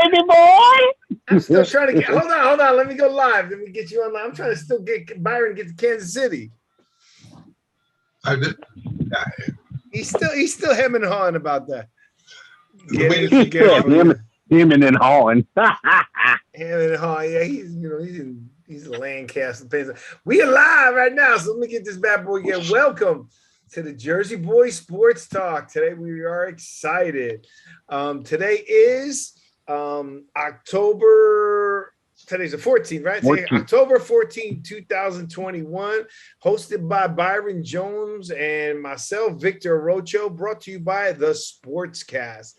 Baby boy. I'm still trying to get. Hold on. Let me go live. Let me get you online. I'm trying to still get Byron to get to Kansas City. He's still hemming and hawing about that. He's still hemming and hawing. Hemming and hawing. Yeah, he's a Lancaster. We are live right now, so let me get this bad boy again. Welcome to the Jersey Boy Sports Talk. Today we are excited. Today is October. Today's the 14th, right? Today, October 14th, 2021. Hosted by Byron Jones and myself, Victor Rocho. Brought to you by the Sportscast.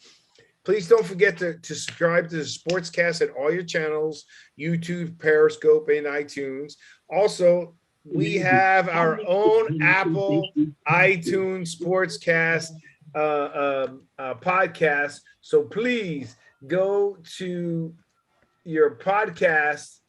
Please don't forget to subscribe to the Sportscast at all your channels, YouTube, Periscope, and iTunes. Also, we have our own Apple iTunes Sportscast podcast. So please go to your podcast,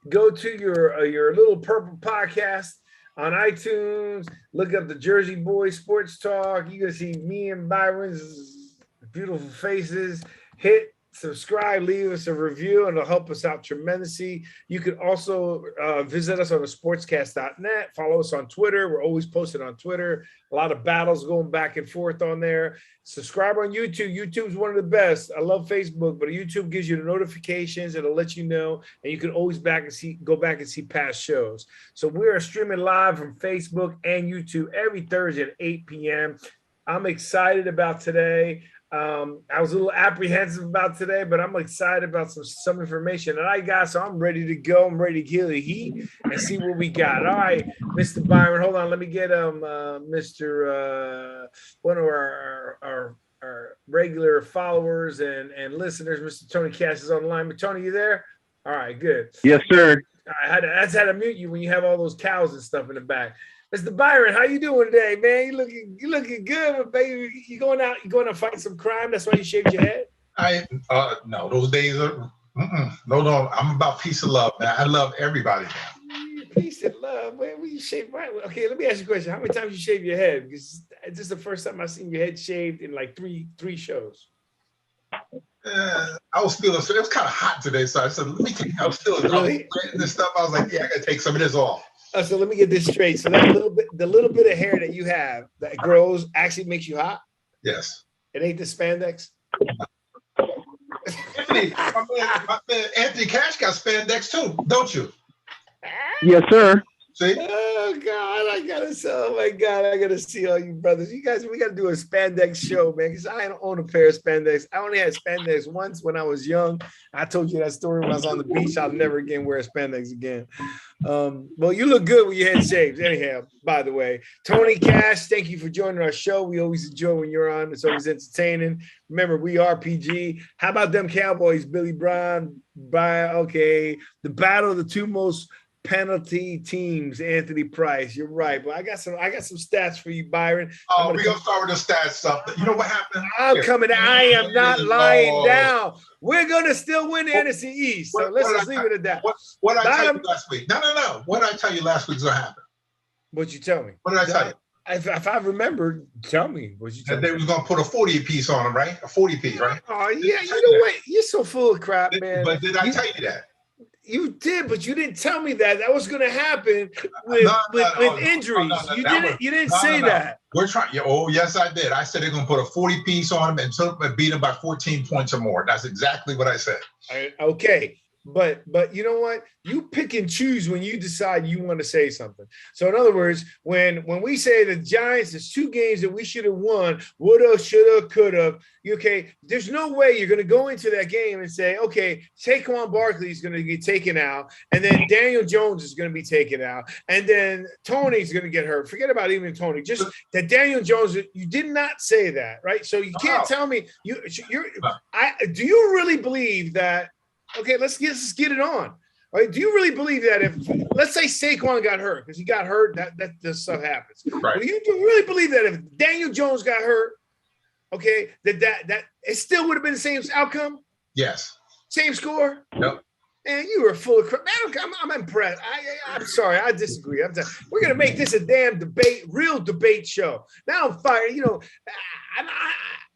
go to your little purple podcast on iTunes, look up the Jersey Boy Sports Talk. You're gonna see me and Byron's beautiful faces. Hit subscribe, leave us a review, and it'll help us out tremendously. You can also visit us on the sportscast.net. Follow us on Twitter. We're always posted on Twitter. A lot of battles going back and forth on there. Subscribe on YouTube. YouTube's one of the best. I love Facebook, but YouTube gives you the notifications. It'll let you know, and you can always go back and see past shows. So we are streaming live from Facebook and YouTube every Thursday at 8 p.m. I'm excited about today. I was a little apprehensive about today, but I'm excited about some information that I got, so I'm ready to go. I'm ready to kill the heat and see what we got. All right, Mr. Byron, hold on. Let me get Mr. One of our regular followers and listeners, Mr. Tony Cash is on the line. But Tony, you there? All right, good. Yes, sir. I just had to mute you when you have all those cows and stuff in the back. Mr. Byron, how you doing today, man? You looking good, baby. You going out fight some crime? That's why you shaved your head? No, those days are no. I'm about peace and love, man. I love everybody, man. Peace and love, man. You shave right? Okay, let me ask you a question. How many times you shave your head? Because this is the first time I've seen your head shaved in like three shows. I was feeling it was kind of hot today, so I said, let me take. I was feeling really? This stuff. I was like, yeah, I gotta take some of this off. So let me get this straight. So that the little bit of hair that you have that grows actually makes you hot? Yes. It ain't the spandex? Anthony, my man Anthony Cash got spandex too, don't you? Yes, sir. See? Oh God, I gotta see all you brothers. You guys, we gotta do a spandex show, man. Because I don't own a pair of spandex. I only had spandex once when I was young. I told you that story when I was on the beach. I'll never again wear spandex again. Well, you look good with your head shaved. Anyhow, by the way, Tony Cash, thank you for joining our show. We always enjoy when you're on. It's always entertaining. Remember, we are PG. How about them Cowboys, Billy Brown? Okay, the battle of the two most penalty teams, Anthony Price. You're right, but I got some stats for you, Byron. Oh, we're gonna start with the stats stuff. You know what happened? I'm coming. I am not lying down. We're gonna still win the NFC East. So let's just leave it at that. What did I tell you last week? No. What did I tell you last week's gonna happen? What'd you tell me? What did I tell you? If I remember, tell me. What'd you tell me? They was gonna put a 40 piece on them, right? A 40 piece, right? Oh yeah, you know what? You're so full of crap, man. But did I tell you that? You did, but you didn't tell me that was going to happen with injuries. You didn't say that. We're trying. Oh, yes, I did. I said they're going to put a 40 piece on them and beat them by 14 points or more. That's exactly what I said. Okay. But you know what? You pick and choose when you decide you want to say something. So in other words, when we say the Giants, there's two games that we should have won, woulda, shoulda, coulda. Okay, there's no way you're going to go into that game and say, okay, Saquon Barkley is going to get taken out, and then Daniel Jones is going to be taken out, and then Tony's going to get hurt. Forget about even Tony. Just that Daniel Jones. You did not say that, right? So you can't tell me do you really believe that? Okay, let's get it on. All right, do you really believe that if, let's say Saquon got hurt, because he got hurt, that this stuff happens. Right. Do you really believe that if Daniel Jones got hurt, okay, that it still would have been the same outcome? Yes. Same score? Nope. Man, you were full of crap. Man, I'm impressed. I'm sorry. I disagree. We're going to make this a damn real debate show. Now I'm fired. You know,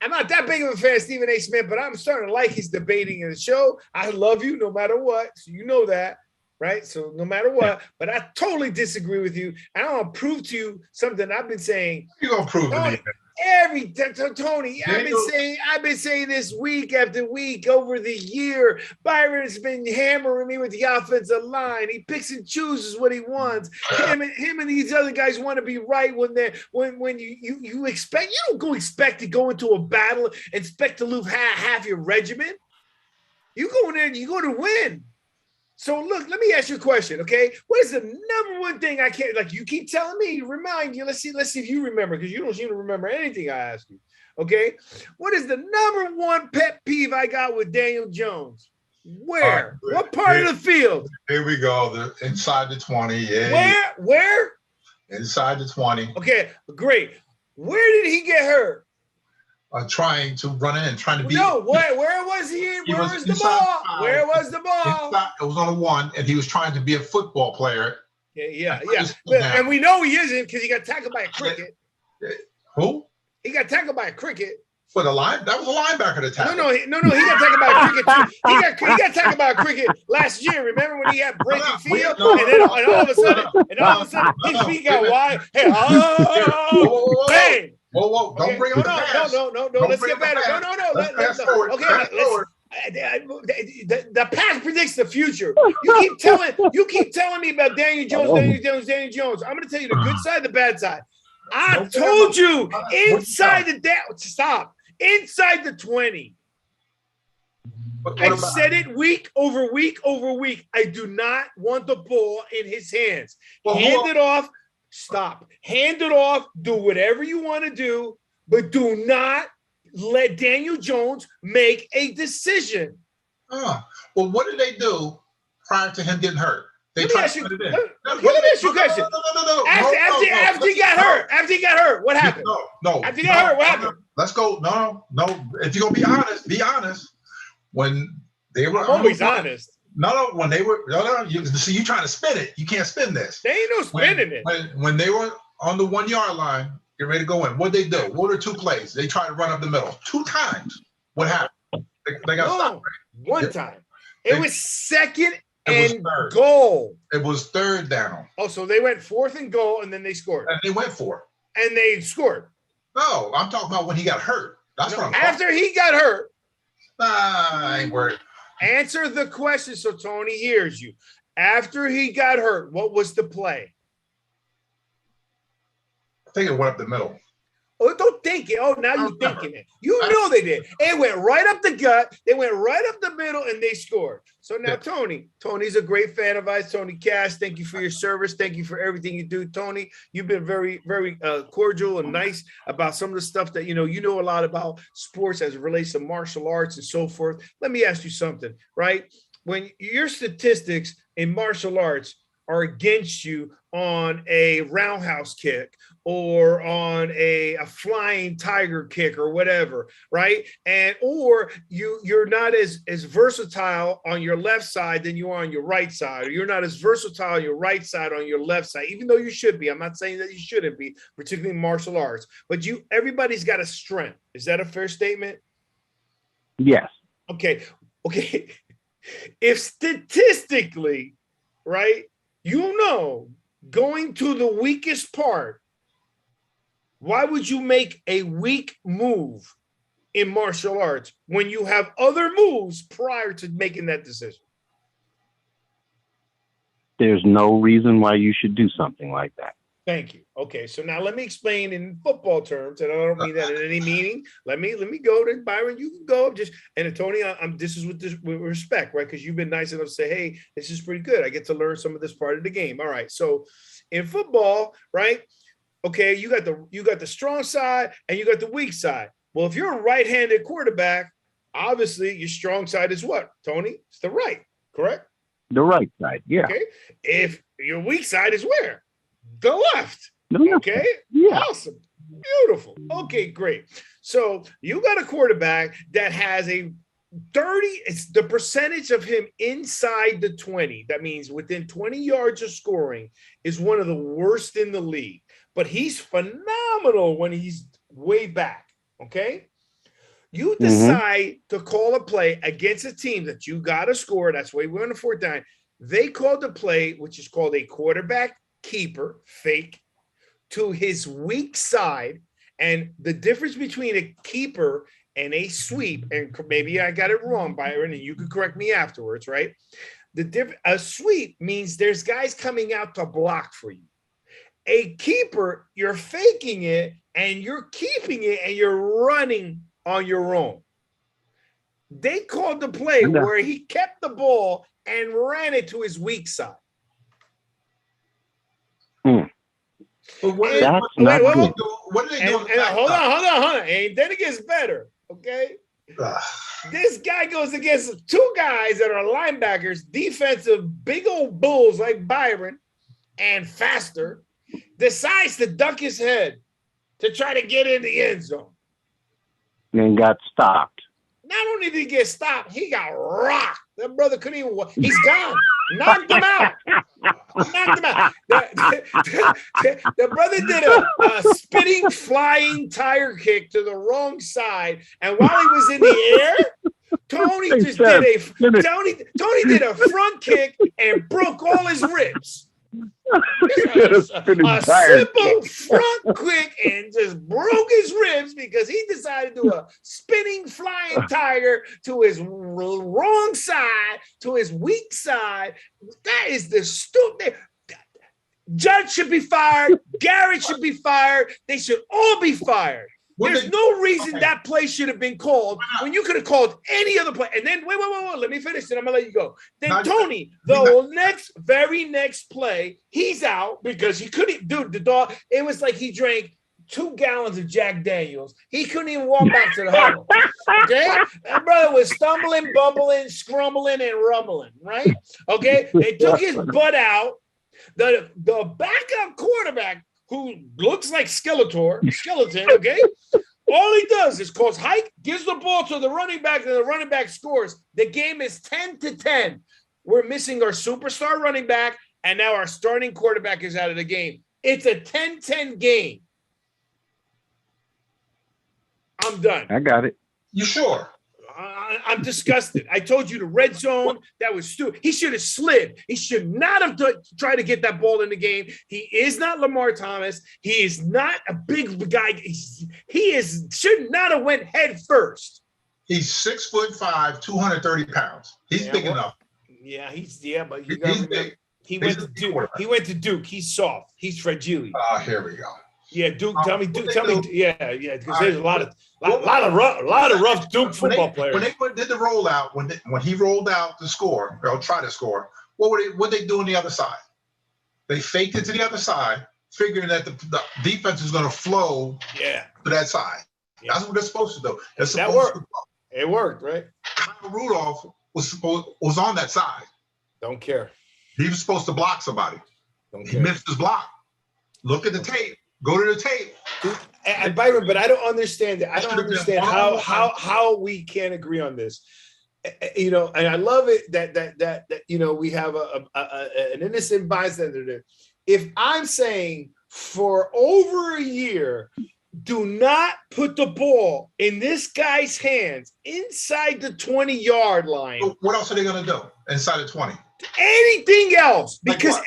I'm not that big of a fan of Stephen A. Smith, but I'm starting to like his debating in the show. I love you no matter what. So you know that, right? So no matter what, but I totally disagree with you. I want to prove to you something I've been saying. You gonna prove to me? Tony, I've been saying this week after week over the year. Byron's been hammering me with the offensive line. He picks and chooses what he wants. Him and these other guys want to be right when you expect. You don't expect to go into a battle and expect to lose half your regiment. You go in there and you go to win. So look, let me ask you a question, okay? What is the number one thing I can't, like you keep telling me, remind you, let's see if you remember, because you don't seem to remember anything I ask you, okay? What is the number one pet peeve I got with Daniel Jones? Where? What part of the field? Here we go, inside the 20, yeah. Where? Inside the 20. Okay, great. Where did he get hurt? Trying to run in, trying to beat. No, where was he? Where was the ball? Where was the ball? It was on a 1, and he was trying to be a football player. Yeah. And we know he isn't because he got tackled by a cricket. Who? He got tackled by a cricket. For the line? That was a linebacker that tackled. No. He got tackled by a cricket too. He got tackled by a cricket last year. Remember when he had breaking field, and all of a sudden his feet got wide. Hey, bang! Whoa! Don't bring up the past. No. Let's get better. No. Let's fast forward. The past predicts the future. You keep telling me about Daniel Jones. I'm going to tell you the good side, the bad side. I told you inside the 20. I've said it week over week over week. I do not want the ball in his hands. Hand it off. Stop. Hand it off. Do whatever you want to do, but do not let Daniel Jones make a decision. Well, what did they do prior to him getting hurt? Let me ask you a question. After he got hurt, what happened? No. After he got hurt, what happened? Let's go. No. If you're gonna be honest. When they were always honest. When they were you trying to spin it. You can't spin this. They ain't no spinning it. When they were on the 1 yard line, get ready to go in. What'd they do? What are 2 plays? They tried to run up the middle 2 times. What happened? They got stopped. One time. It was second and goal. It was 3rd down. Oh, so they went 4th and goal, and then they scored. And they went for it. And they scored. No, I'm talking about when he got hurt. That's what I'm talking about. After he got hurt. I ain't worried. Answer the question so Tony hears you. After he got hurt, what was the play? I think it went up the middle. Oh, don't think it. Oh, now you're thinking it. You know they did. It went right up the gut. They went right up the middle, and they scored. So now, Tony's a great fan of ours. Tony Cash, thank you for your service. Thank you for everything you do, Tony. You've been very, very cordial and nice about some of the stuff that you know a lot about sports as it relates to martial arts and so forth. Let me ask you something, right? When your statistics in martial arts are against you on a roundhouse kick or on a flying tiger kick or whatever, right? And or you're not as versatile on your left side than you are on your right side, or you're not as versatile on your right side on your left side, even though you should be. I'm not saying that you shouldn't be, particularly in martial arts, but everybody's got a strength. Is that a fair statement? Yes. Okay. If statistically, right, going to the weakest part, why would you make a weak move in martial arts when you have other moves prior to making that decision? There's no reason why you should do something like that. Thank you. Okay, so now let me explain in football terms, and I don't mean that in any meaning. Let me go to Byron. You can go and Tony. This is with respect, right? Because you've been nice enough to say, "Hey, this is pretty good. I get to learn some of this part of the game." All right. So in football, right? Okay, you got the strong side and you got the weak side. Well, if you're a right-handed quarterback, obviously your strong side is what, Tony? It's the right, correct? The right side, yeah. Okay. If your weak side is where? The left. Okay. Yeah. Awesome. Beautiful. Okay, great. So you got a quarterback that has a 30, it's the percentage of him inside the 20. That means within 20 yards of scoring is one of the worst in the league. But he's phenomenal when he's way back. Okay. You decide to call a play against a team that you got to score. That's why we're on the fourth down. They called the play, which is called a quarterback keeper fake to his weak side. And the difference between a keeper and a sweep, and maybe I got it wrong, Byron, and you could correct me afterwards, right? A sweep means there's guys coming out to block for you. A keeper, you're faking it and you're keeping it and you're running on your own. They called the play where he kept the ball and ran it to his weak side. But what That's are not good. what are they doing? Hold on. And then it gets better, okay? This guy goes against two guys that are linebackers, defensive, big old bulls like Byron, and faster, decides to duck his head to try to get in the end zone. And got stopped. Not only did he get stopped, he got rocked. That brother couldn't even walk. He's gone. Knocked him out. Knocked him out. The brother did a spinning, flying tire kick to the wrong side. And while he was in the air, Tony did a front kick and broke all his ribs. A simple front kick and just broke his ribs because he decided to do a spinning flying tiger to his wrong side, to his weak side. That is the stupid. Judge should be fired. Garrett should be fired. They should all be fired. There's no reason that play should have been called when you could have called any other play. And then, wait, let me finish it. I'm going to let you go. Then Tony, the very next play, he's out because he couldn't, dude, the dog, it was like he drank 2 gallons of Jack Daniels. He couldn't even walk back to the huddle. Okay? That brother was stumbling, bumbling, scrumbling, and rumbling, right? Okay? They took his butt out. The backup quarterback, who looks like skeleton, okay? All he does is calls hike, gives the ball to the running back, and the running back scores. The game is 10-10. We're missing our superstar running back, and now our starting quarterback is out of the game. It's a 10-10 game. I'm done. I got it. You sure? I'm disgusted. I told you the red zone, that was stupid. He should have slid. He should not have tried to get that ball in the game. He is not Lamar Thomas. He is not a big guy. Should not have went head first. He's 6'5", 230 pounds. He's big enough. Yeah, but he's big. He went to Duke. He's soft. He's fragile. Here we go. Yeah, Duke. Tell me. Yeah. Because there's a lot of rough Duke football players. When they did the rollout, when he rolled out to score or try to score, what they do on the other side? They faked it to the other side, figuring that the defense is going to flow to that side. Yeah. That's what they're supposed to do. That worked. It worked, right? Kyle Rudolph was on that side. Don't care. He was supposed to block somebody. He missed his block. Look at the tape. Go to the tape. And Byron, but I don't understand it. I don't understand how we can't agree on this. And I love it that we have an innocent bystander there. If I'm saying for over a year, do not put the ball in this guy's hands inside the 20-yard line. What else are they going to do inside the 20? Anything else? Because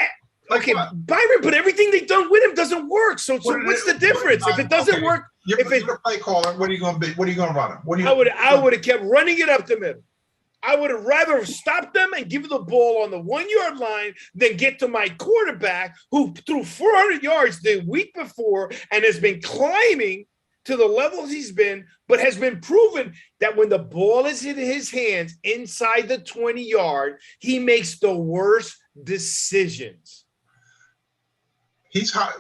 okay, Byron, but everything they've done with him doesn't work. So what's the difference? If it doesn't work, you're a play caller, what are you going to be? What are you going to run him? I would have kept running it up the middle. I would have rather stopped them and give the ball on the 1-yard line than get to my quarterback who threw 400 yards the week before and has been climbing to the levels he's been, but has been proven that when the ball is in his hands inside the 20-yard, he makes the worst decisions. He's hot.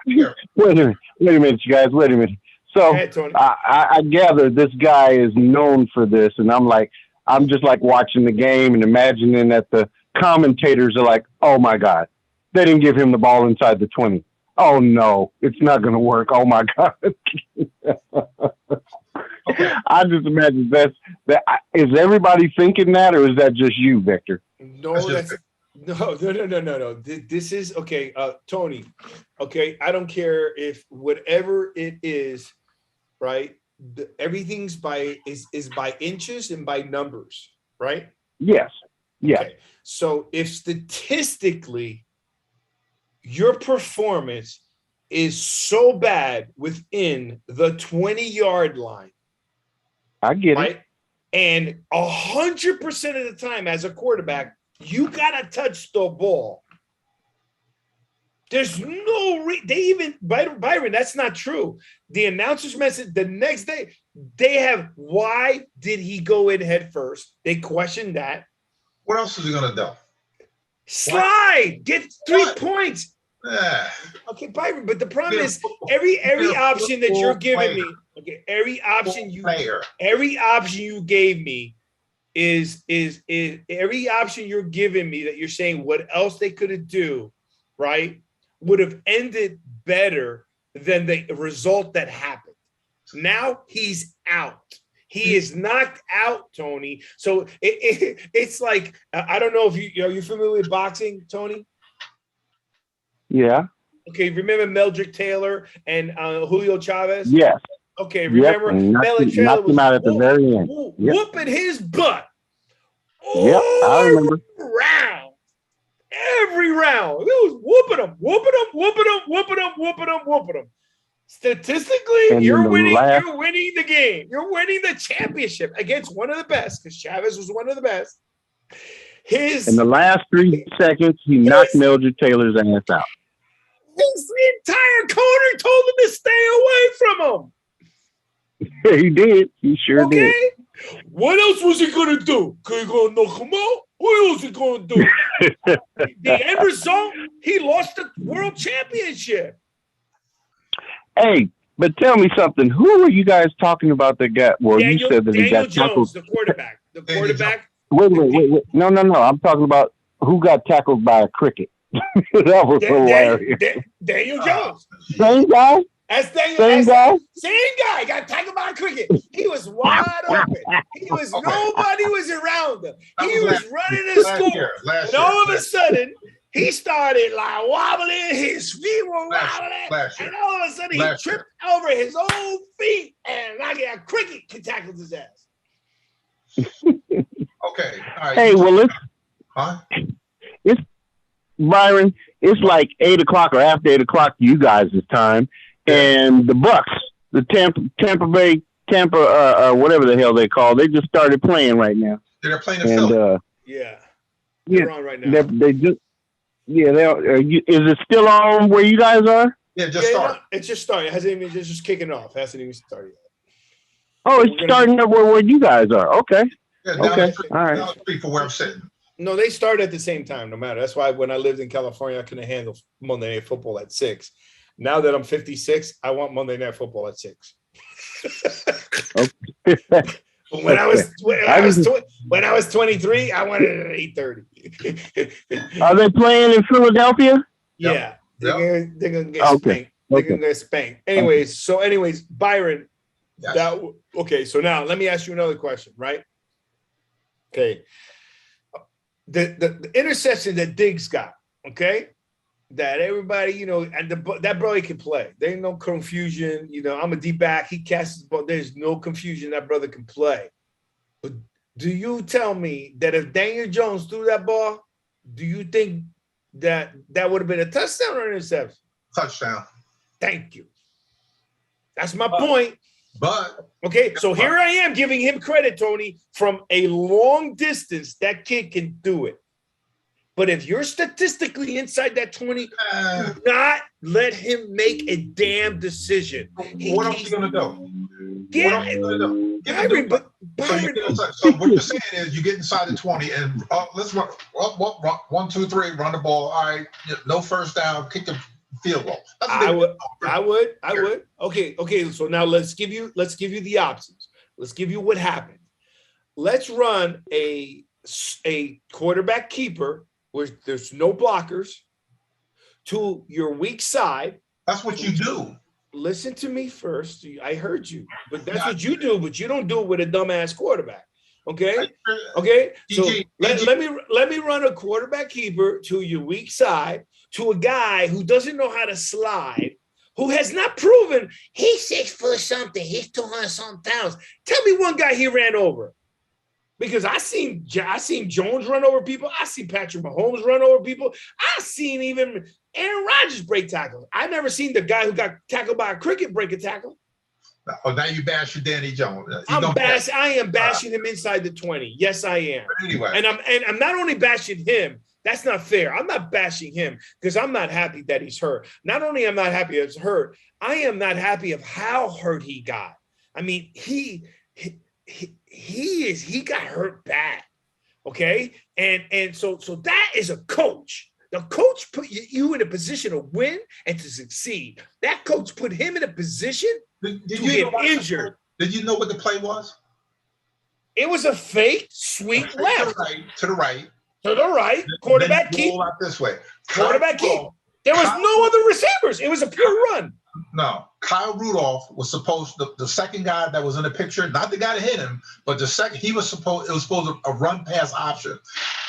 Wait a minute, you guys. Wait a minute. So I gather this guy is known for this, and I'm just like watching the game and imagining that the commentators are like, "Oh my God, they didn't give him the ball inside the 20. Oh no, it's not going to work. Oh my God." I just imagine that. Is everybody thinking that, or is that just you, Victor? No. This is okay, Tony. Okay, I don't care if whatever it is, right? everything's by inches and by numbers, right? Yes. Yes. Okay. So if statistically your performance is so bad within the 20-yard line, I get right? it. And 100% of the time as a quarterback, you got to touch the ball. There's no Byron, that's not true. The announcers message the next day, they have, why did he go in head first? They questioned that. What else is he going to do? Slide, get 3 points. Okay, Byron, but the problem is every option that you're giving me, okay, every option you gave me is every option you're giving me that you're saying what else they could do, right, would have ended better than the result that happened. Now he's out. He is knocked out, Tony. So it's like, I don't know if are you familiar with boxing, Tony? Yeah. Okay, remember Meldrick Taylor and Julio Chavez? Yes. Okay, remember Meldrick Taylor was out at the very end. Whooping his butt. Yep, I remember. Every round. It was whooping him. Statistically, and you're winning the game. You're winning the championship against one of the best, because Chavez was one of the best. In the last 3 seconds, he knocked Meldrick Taylor's ass out. His entire corner told him to stay away from him. He did. He sure did. What else was he going to do? He going to knock him out? What else he going to do? The end result, he lost the world championship. Hey, but tell me something. Who are you guys talking about that got, you said that he got tackled? The quarterback. Wait. No. I'm talking about who got tackled by a cricket. That was hilarious. Daniel Jones. Same guy? That's Daniel. Same guy got tackled by a cricket. He was wide open. Nobody was around him. He was running to score. And all of a sudden, he started like wobbling. His feet were wobbling. And all of a sudden, he tripped over his own feet. And a cricket tackled his ass. Okay. All right. Hey, well, it's Byron. It's like 8 o'clock or after 8 o'clock you guys' time, and the Bucks, the Tampa Bay, whatever the hell they call, they just started playing right now. They're playing in Philly. They're on right now. They just is it still on where you guys are? Yeah, just started. It's just started. It hasn't even just kicking off. It hasn't even started yet. Oh, it's starting up where you guys are. Okay. Yeah, okay. All right. Down the street from where I'm sitting. No, they start at the same time, no matter. That's why when I lived in California, I couldn't handle Monday Night Football at 6. Now that I'm 56, I want Monday Night Football at 6. When I was 23, I wanted it at 8:30. Are they playing in Philadelphia? Yeah, they're gonna get spanked. They're gonna get spanked. Anyways, Byron. Yes. So now let me ask you another question, right? Okay. The interception that Diggs got, okay, that everybody, and that brother can play. There ain't no confusion. I'm a deep back. He casts the ball. There's no confusion. That brother can play. But do you tell me that if Daniel Jones threw that ball, do you think that would have been a touchdown or an interception? Touchdown. Thank you. That's my point. But okay, so here I am giving him credit, Tony, from a long distance. That kid can do it. But if you're statistically inside that 20, do not let him make a damn decision. What else are you gonna do? Yeah, so what you're saying is you get inside the 20 and let's run 1, 2, 3, run the ball. All right, no first down, kick the field goal. I would. Okay. So now let's give you the options. Let's give you what happened. Let's run a quarterback keeper where there's no blockers to your weak side. That's what you do. Listen to me first. I heard you, but that's what you do. But you don't do it with a dumbass quarterback. Okay. So let me run a quarterback keeper to your weak side, to a guy who doesn't know how to slide, who has not proven he's 6 foot something, he's 200 something pounds. Tell me one guy he ran over. Because I seen Jones run over people. I seen Patrick Mahomes run over people. I seen even Aaron Rodgers break tackles. I never seen the guy who got tackled by a cricket break a tackle. Oh, now you bashing Danny Jones. I am bashing him inside the 20. Yes, I am. Anyway, and I'm not only bashing him. That's not fair. I'm not bashing him because I'm not happy that he's hurt. Not only am I not happy he's hurt, I am not happy of how hurt he got. I mean, he got hurt bad. Okay. And so that is a coach. The coach put you in a position to win and to succeed. That coach put him in a position to get injured. Did you know what the play was? It was a fake sweep left. To the right. Quarterback keep. Out this way. Quarterback keep. There was no other receivers. It was a pure run. No, Kyle Rudolph was supposed the second guy that was in the picture, not the guy that hit him, but the second it was supposed a run pass option.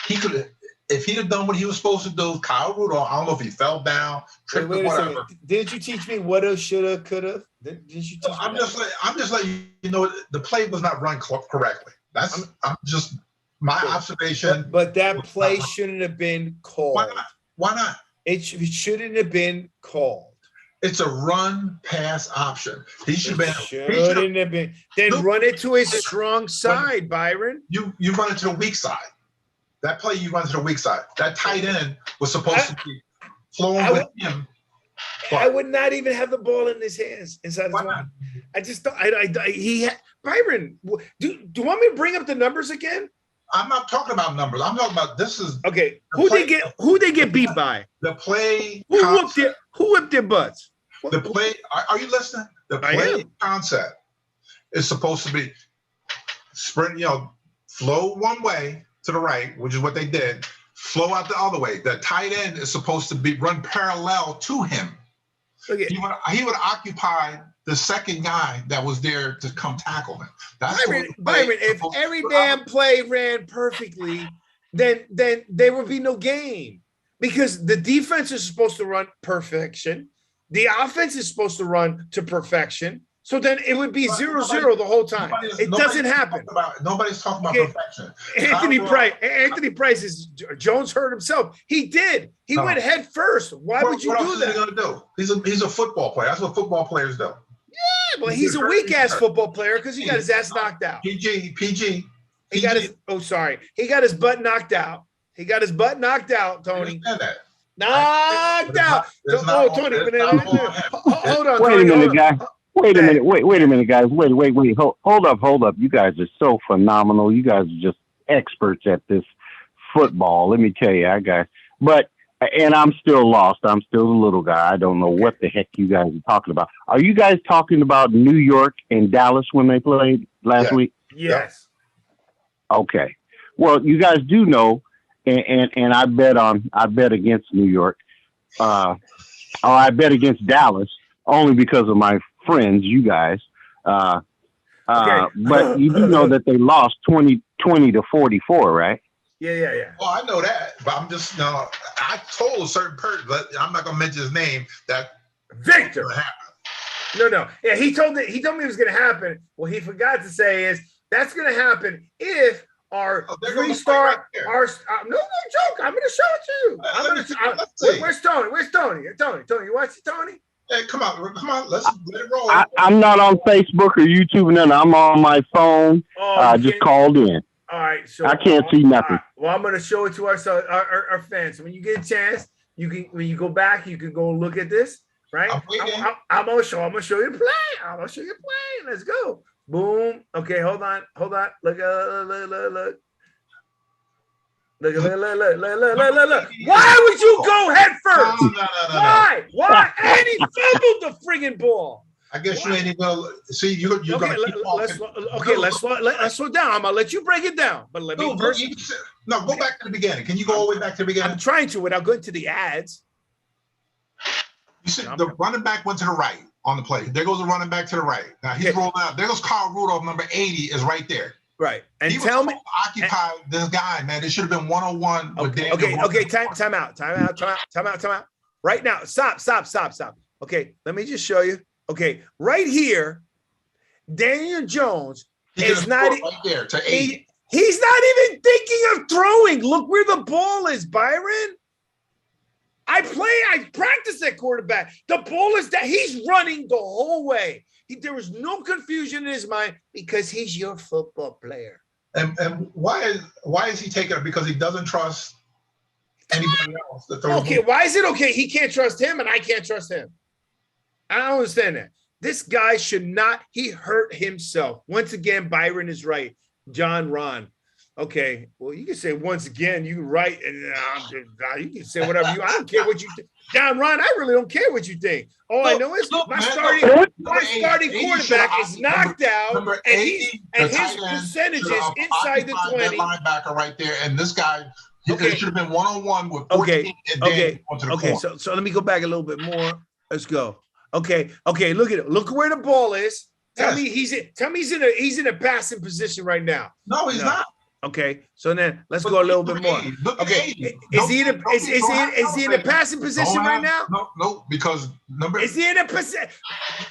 He could if he'd have done what he was supposed to do, Kyle Rudolph, I don't know if he fell down, tripped or whatever. Didn't you teach me what have, shoulda, coulda? Didn't you teach me I'm just letting you know the play was not run correctly. I'm just my observation. But that play shouldn't have been called. Why not? It shouldn't have been called. It's a run pass option. He should have been. Then run it to his strong side, Byron. You run it to the weak side. That play you run to the weak side. That tight end was supposed to be flowing with him. I would not even have the ball in his hands inside his mouth. I just don't. Byron, do you want me to bring up the numbers again? I'm not talking about numbers. I'm talking about this is okay. Who they get beat by? The play. Who whipped their butts? The play. Are you listening? The play concept is supposed to be sprint. Flow one way to the right, which is what they did. Flow out the other way. The tight end is supposed to be run parallel to him. Okay. He would occupy the second guy that was there to come tackle him. That's Byron, if every damn play ran perfectly, then there would be no game. Because the defense is supposed to run perfection. The offense is supposed to run to perfection. So then it would be 0-0 the whole time. It doesn't happen. Nobody's talking about perfection. Anthony Price is Jones hurt himself. He did. He went head first. Why would you do that? What else is he gonna do? He's a football player. That's what football players do. Yeah, well, he's a weak ass football player because he got his ass knocked out. PG. He got his butt knocked out. He got his butt knocked out, Tony. Knocked out. Tony. Hold on. Wait a minute, guys. Wait a minute, guys. Wait. Hold up. You guys are so phenomenal. You guys are just experts at this football. Let me tell you, and I'm still lost. I'm still the little guy. I don't know what the heck you guys are talking about. Are you guys talking about New York and Dallas when they played last week? Yes. Okay. Well, you guys do know, and I bet against New York. I bet against Dallas only because of my friends, you guys. But you do know that they lost 20 to 44, right? Yeah. Well, I know that, but I'm just I told a certain person, but I'm not gonna mention his name, that Victor. No. Yeah, he told me it was gonna happen. What he forgot to say is that's gonna happen if our 3-star no joke. I'm gonna show it to you. Where's Tony? Tony, you watch it, Tony? Hey, come on, let's let it roll. I'm not on Facebook or YouTube, and I'm on my phone. Just called in. All right, so I can't see nothing. Right. Well, I'm going to show it to our fans. So when you get a chance, when you go back, you can go look at this, right? I'm going to show you the play. Let's go. Boom. Okay, hold on. Look. Look. Why would you go head first? No. Why? And he fumbled the friggin' ball. I guess you ain't even gonna see. You're gonna keep let's slow down. I'm gonna let you break it down, but let me first. Go back to the beginning. Can you go all the way back to the beginning? I'm trying to without going to the ads. You said the running back went to the right on the play. There goes the running back to the right. Now he's rolling out. There goes Kyle Rudolph, number 80, is right there. Right. And he tell me, occupy this guy, man. It should have been 1-on-1 with Daniel. Okay. Time out. Right now, stop. Okay, let me just show you. Okay, right here, Daniel Jones is not right there to 80. He's not even thinking of throwing. Look where the ball is, Byron. I practice at quarterback. The ball is that he's running the whole way. There was no confusion in his mind because he's your football player. And why is he taking it? Because he doesn't trust anybody else to throw. Okay, why is it okay? He can't trust him and I can't trust him. I don't understand that. This guy should not. He hurt himself. Once again, Byron is right. John Ron. Okay, well, you can say once again, you right, and you can say whatever you. I don't care what you think. John Ron, I really don't care what you think. All I know is my starting quarterback is knocked out, and his percentages inside the 20. Linebacker right there, and this guy. Okay. It should have been one-on-one with 14 Okay. So let me go back a little bit more. Let's go. Okay. Look at it. Look where the ball is. Tell me he's in a passing position right now. No, he's not. Okay, so then let's go a little bit more. Okay, is he in a passing position right now? No, because is he in a position?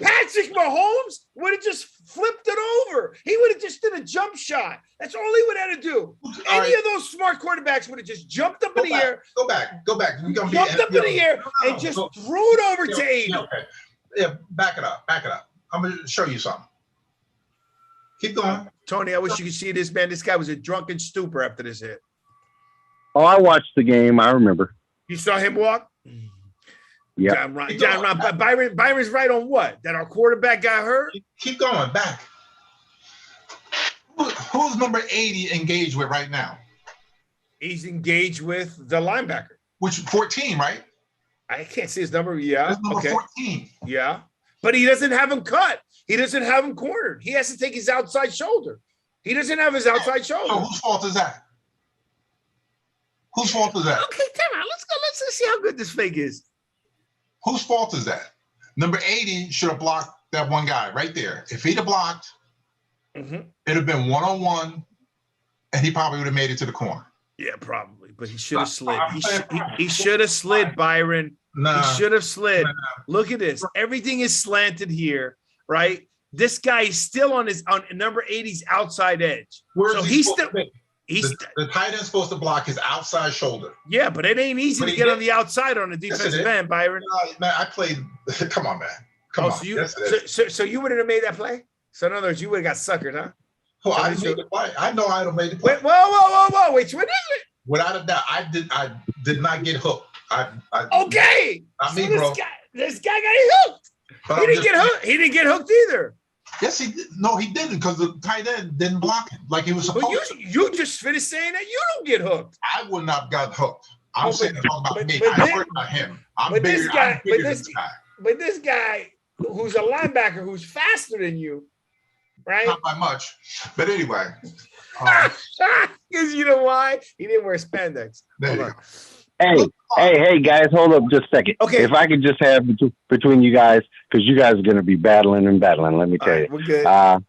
Patrick Mahomes would have just flipped it over. He would have just did a jump shot. That's all he would have to do. Any of those smart quarterbacks would have just jumped up in the air. Go back. Jumped up in the air and just threw it over to 80. Okay. Yeah, back it up. I'm going to show you something. Keep going. Tony, I wish you could see this, man. This guy was a drunken stupor after this hit. Oh, I watched the game. I remember. You saw him walk? Yeah. John Ron. Byron's right on what? That our quarterback got hurt? Keep going. Back. Who's number 80 engaged with right now? He's engaged with the linebacker. Which is 14, right? I can't see his number. Yeah. That's number 14. Yeah. But he doesn't have him cut. He doesn't have him cornered. He has to take his outside shoulder. He doesn't have his outside shoulder. So whose fault is that? Whose fault is that? Okay, come on. Let's go. Let's see how good this fake is. Whose fault is that? Number 80 should have blocked that one guy right there. If he'd have blocked, it'd have been one-on-one, and he probably would have made it to the corner. Yeah, probably. But he should have slid. He should have slid, Byron. Nah. He should have slid. Nah. Look at this. Everything is slanted here, right? This guy is still on number 80's outside edge. So the tight end's supposed to block his outside shoulder. Yeah, but it ain't easy to get on the outside on the defensive end, Byron. Man, I played. Come on, man. Come on. So you wouldn't have made that play? So in other words, you would have got suckered, huh? Well, I made the play. I know I'd have made the play. Wait, whoa. Wait, what is it? Without a doubt, I did not get hooked. Okay. Bro. This guy got hooked. He didn't get hooked. He didn't get hooked either. Yes, he did. No, he didn't, because the tight end didn't block him like he was supposed to. You just finished saying that you don't get hooked. I would not have got hooked. I'm saying about me. I'm worried about him. I'm bigger than this guy. But this guy, who's a linebacker, who's faster than you, right? Not by much. But anyway. Because you know why? He didn't wear spandex. Hey, guys, hold up just a second. Okay. If I could just have between you guys, because you guys are going to be battling, let me tell you. We're good. I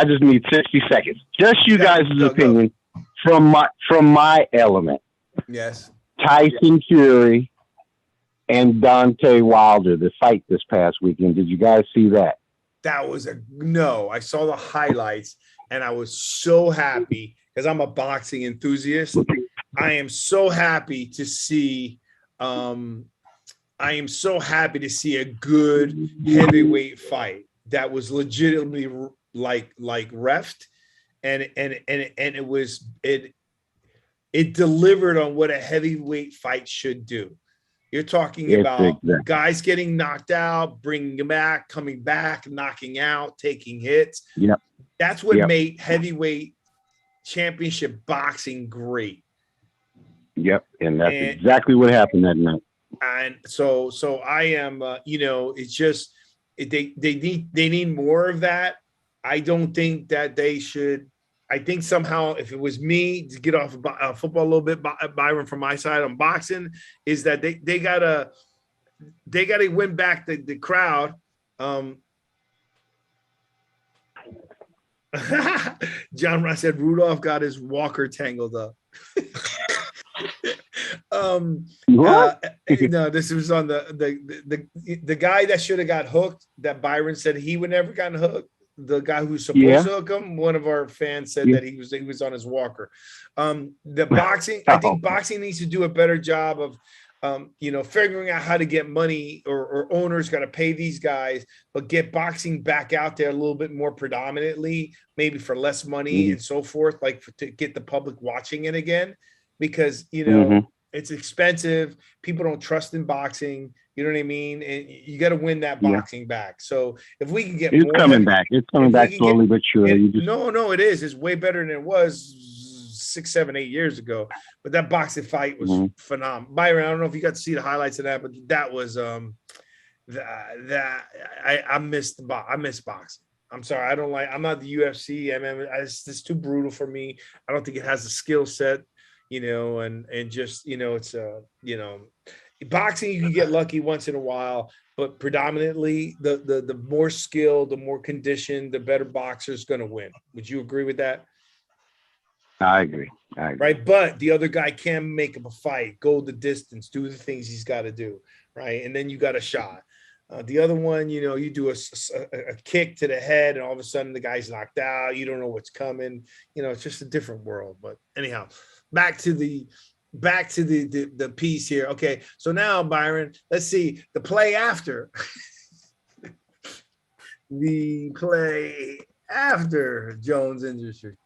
just need 60 seconds. Just you guys' opinion from my element. Yes. Tyson Fury and Deontay Wilder, the fight this past weekend. Did you guys see that? That was no. I saw the highlights, and I was so happy because I'm a boxing enthusiast. I am so happy to see. I am so happy to see a good heavyweight fight that was legitimately like refed, and it delivered on what a heavyweight fight should do. You're talking about guys getting knocked out, bringing them back, coming back, knocking out, taking hits. Yep. That's what made heavyweight championship boxing great. Yep, and that's exactly what happened that night. And so I am, it's just they need more of that. I don't think that they should. I think somehow, if it was me to get off of football a little bit, Byron, from my side on boxing, is that they gotta win back the crowd. John Ross said Rudolph got his walker tangled up. No, this was on the guy that should have got hooked. That Byron said he would never gotten hooked. The guy who's supposed to hook him. One of our fans said that he was on his walker. The boxing. I think boxing needs to do a better job of. Figuring out how to get money or owners got to pay these guys, but get boxing back out there a little bit more predominantly, maybe for less money and so forth, to get the public watching it again, because, it's expensive. People don't trust in boxing. You know what I mean? And you got to win that boxing back. So if we can get it's coming back. It's coming back slowly but surely. No, it is. It's way better than it was 6, 7, 8 years ago. But that boxing fight was phenomenal. Byron, I don't know if you got to see the highlights of that, but that was I miss boxing. I'm sorry. I'm not the UFC. It's too brutal for me. I don't think it has the skill set, and just, it's boxing, you can get lucky once in a while, but predominantly the more skilled, the more conditioned, the better boxer is going to win. Would you agree with that? I agree. Right. But the other guy can make him a fight, go the distance, do the things he's got to do. Right. And then you got a shot. The other one, you do a kick to the head and all of a sudden the guy's knocked out. You don't know what's coming. It's just a different world. But anyhow, back to the piece here. Okay. So now, Byron, let's see the play after. The play after Jones injury.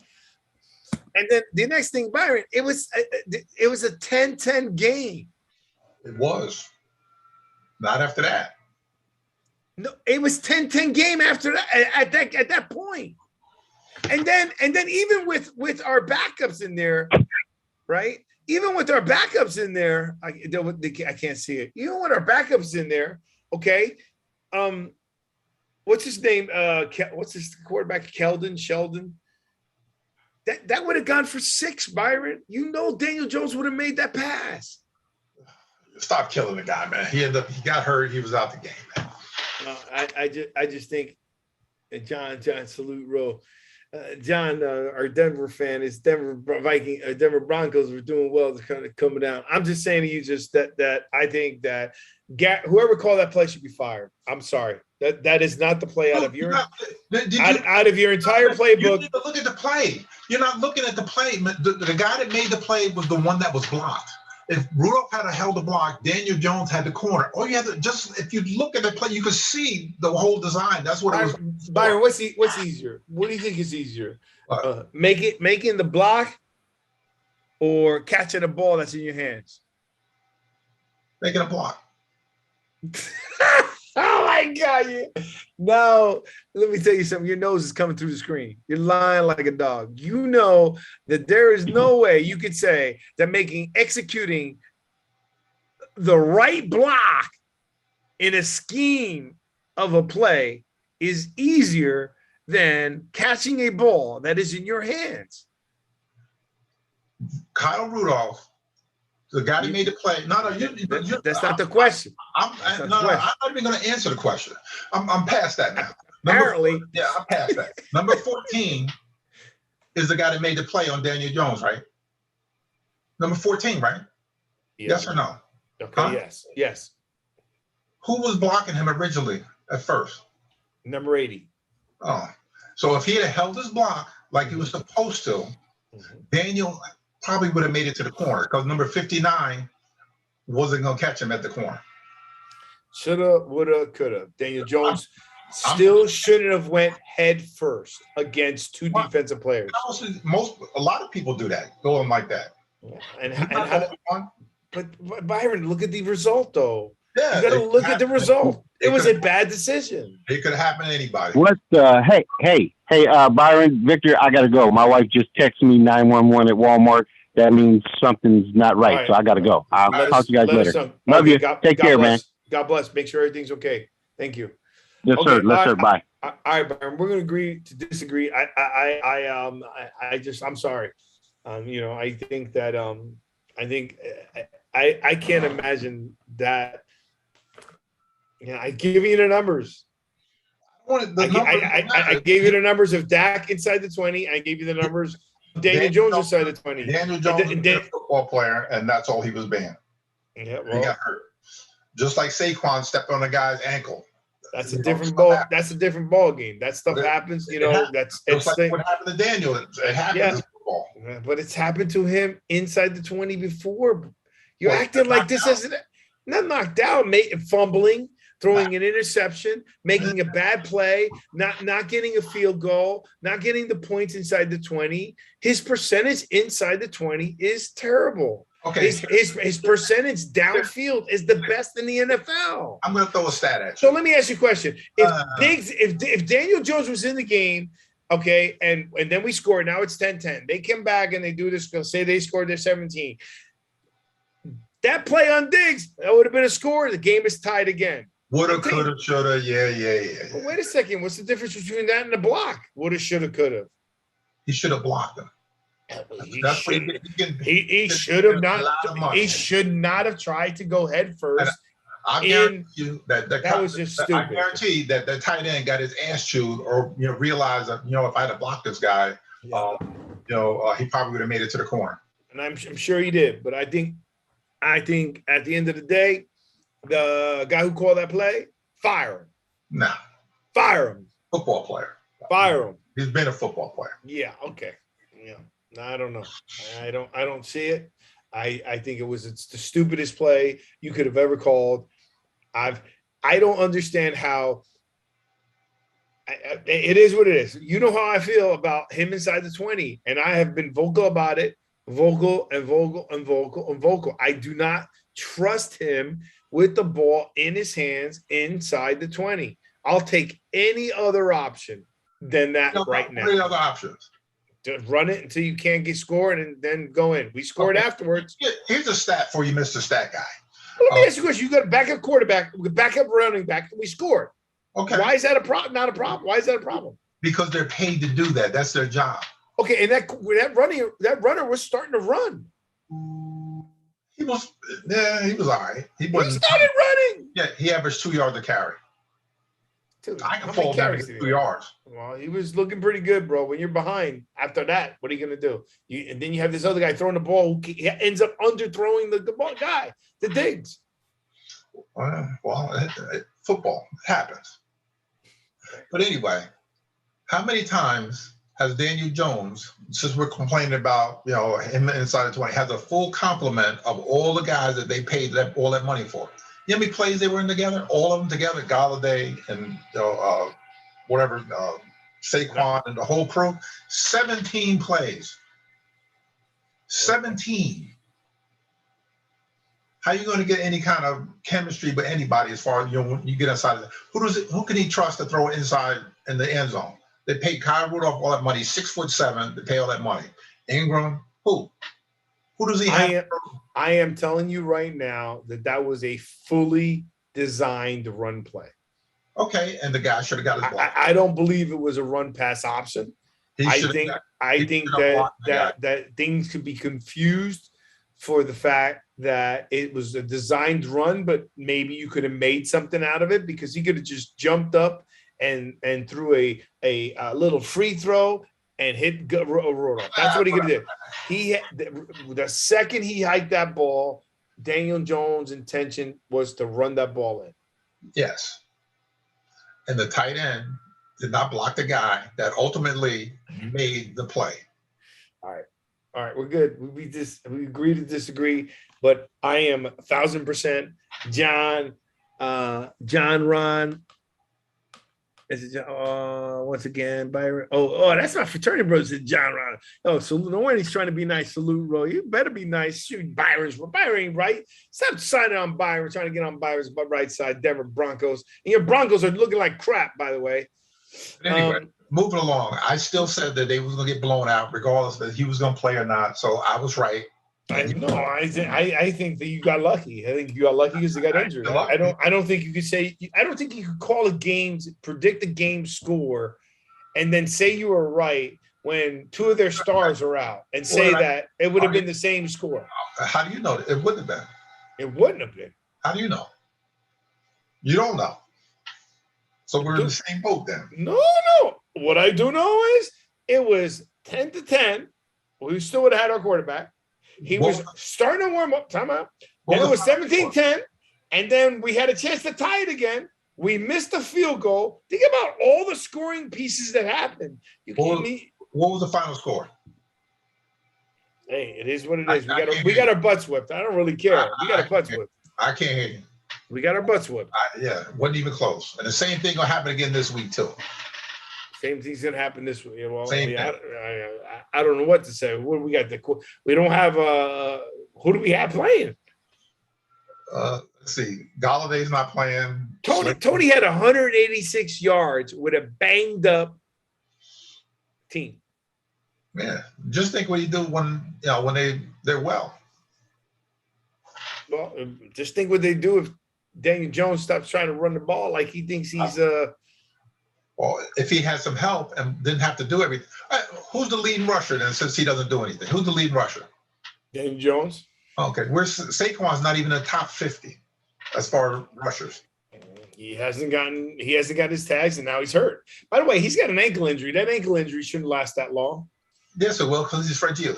And then the next thing, Byron, it was a 10-10 game. It was. Not after that. No, it was 10-10 game after that at that point. And then even with our backups in there, right? Even with our backups in there, I can't see it. Even with our backups in there, okay. What's his name? What's his quarterback? Sheldon. That would have gone for 6, Byron. Daniel Jones would have made that pass. Stop killing the guy, man. He got hurt. He was out the game, man. I just think, John, salute Rowe. John, our Denver fan, is Denver Broncos were doing well to kind of coming down. I'm just saying to you just that I think that whoever called that play should be fired. I'm sorry. That is not the play out of your out of your entire playbook. You need to look at the play. You're not looking at the play. The guy that made the play was the one that was blocked. If Rudolph had held the block, Daniel Jones had the corner. All you have to if you look at the play, you can see the whole design. That's what it was. Byron, what's easier? What do you think is easier? Making the block or catching a ball that's in your hands? Making a block. Oh my God! Now, let me tell you something. Your nose is coming through the screen. You're lying like a dog. You know that there is no way you could say that executing the right block in a scheme of a play is easier than catching a ball that is in your hands. Kyle Rudolph. The guy that made the play. That's not the question. I'm not even going to answer the question. I'm past that now. Apparently. I'm past that. Number 14 is the guy that made the play on Daniel Jones, right? Number 14, right? Yeah. Yes or no? Okay, huh? Yes. Who was blocking him originally at first? Number 80. Oh. So if he had held his block like he was supposed to, Daniel probably would have made it to the corner because number 59 wasn't going to catch him at the corner. Shoulda, woulda, coulda. Daniel Jones still shouldn't have went head first against 2 defensive players. A lot of people do that, going like that. Yeah. But Byron, look at the result, though. Yeah, you got to look at the result. It was a bad decision. It could happen to anybody. Hey, Byron, Victor, I got to go. My wife just texted me 911 at Walmart. That means something's not right. So I got to go. I'll talk to you guys later. Love you. Take care, man. God bless. Make sure everything's okay. Thank you. Yes, sir. Sir. Bye. All right, Byron. We're going to agree to disagree. I'm sorry. I think that I can't imagine that. Yeah, I give you the numbers. I gave you the numbers of Dak inside the 20. I gave you the numbers Daniel Jones inside the 20. Daniel Jones was a football player, and that's all he was being. Yeah, well, he got hurt. Just like Saquon stepped on a guy's ankle. That's a different ball. That's a different ball game. That stuff happens. You know, that's just like what happened to Daniel. It happened. Yeah. But it's happened to him inside the 20 before. You're acting like this isn't not knocked out, fumbling, throwing an interception, making a bad play, not getting a field goal, not getting the points inside the 20. His percentage inside the 20 is terrible. Okay. His percentage downfield is the best in the NFL. I'm going to throw a stat at you. So let me ask you a question. If Daniel Jones was in the game, okay, and then we scored, now it's 10-10. They come back and they do this, say they scored their 17. That play on Diggs, that would have been a score. The game is tied again. Woulda, coulda, shoulda, yeah. Well, wait a second. What's the difference between that and the block? Woulda, shoulda, coulda. He should have blocked him. He should have not. He should not have tried to go head first. I guarantee you that was just stupid. I guarantee that the tight end got his ass chewed, or realized that if I had to block this guy, he probably would have made it to the corner. And I'm sure he did. But I think at the end of the day, the guy who called that play, fire him. Nah, fire him. Football player. Fire him. He's been a football player. Yeah. Okay. Yeah. I don't know. I don't see it. I think it's the stupidest play you could have ever called. I don't understand how it is what it is. You know how I feel about him inside the 20, and I have been vocal about it, vocal. I do not trust him with the ball in his hands inside the 20. I'll take any other option than that right now. What are the other options? To run it until you can't get scored and then go in. We scored afterwards. Here's a stat for you, Mr. Stat Guy. Well, let me ask you a question. You got a backup quarterback, backup running back. We scored. Okay. Why is that a problem? Not a problem. Why is that a problem? Because they're paid to do that. That's their job. Okay, and that runner was starting to run. He was all right. He started running. Yeah, he averaged 2 yards a carry. Dude, I can fall down to 2 yards. Well, he was looking pretty good, bro. When you're behind after that, what are you going to do? And then you have this other guy throwing the ball who ends up underthrowing the ball guy, the Diggs. Football happens. But anyway, how many times has Daniel Jones, since we're complaining about him inside the 20, has a full complement of all the guys that they paid all that money for? You know how many plays they were in together? All of them together, Galladay and Saquon and the whole crew. 17 plays. 17. How are you going to get any kind of chemistry with anybody as far as when you get inside of it? Who can he trust to throw inside in the end zone? They paid Kyle Rudolph all that money, 6'7". They pay all that money. Ingram, who? Who does he have? I am telling you right now that was a fully designed run play. Okay, and the guy should have got his block. I don't believe it was a run pass option. I think that things could be confused for the fact that it was a designed run, but maybe you could have made something out of it because he could have just jumped up and threw a little free throw and hit Rudolph. That's what he could have did. The second he hiked that ball, Daniel Jones' intention was to run that ball in. Yes. And the tight end did not block the guy that ultimately made the play. All right, we're good. We agree to disagree, but I am 1,000% Ron. Once again, Byron. Oh, that's my fraternity brother, John Ron. Oh, salute. No one he's trying to be nice. Salute, bro. You better be nice. Shoot, Byron's. Byron ain't right. Stop signing on Byron, trying to get on Byron's right side, Denver Broncos. And your Broncos are looking like crap, by the way. Anyway, moving along. I still said that they was going to get blown out, regardless that he was going to play or not. So I was right. I think that you got lucky. I think you got lucky because they got injured. I don't think you could say. I don't think you could call a game, predict the game score, and then say you were right when two of their stars are out, and say that it would have been the same score. How do you know? It wouldn't have been. It wouldn't have been. How do you know? You don't know. So we're in the same boat then. No. What I do know is it was 10-10. We still would have had our quarterback. He was starting to warm up. Timeout. Then it was 17-10, and then we had a chance to tie it again. We missed a field goal. Think about all the scoring pieces that happened. What was the final score? Hey, it is what it is. We got our butts whipped. I don't really care. We got our butts whipped. I can't hear you. We got our butts whipped. Yeah, wasn't even close. And the same thing will happen again this week too. Same thing's gonna happen this week. Well, I don't know what to say. What we got? We don't have. Who do we have playing? Let's see. Galladay's not playing. Tony had 186 yards with a banged up team. Yeah, just think what you do when they're well. Well, just think what they do if Daniel Jones stops trying to run the ball like he thinks he's Well, if he had some help and didn't have to do everything. Who's the lead rusher then, since he doesn't do anything? Who's the lead rusher? Daniel Jones. Okay, Saquon's not even in the top 50 as far as rushers. He hasn't gotten his tags, and now he's hurt. By the way, he's got an ankle injury. That ankle injury shouldn't last that long. Yes, it will, because he's fragile.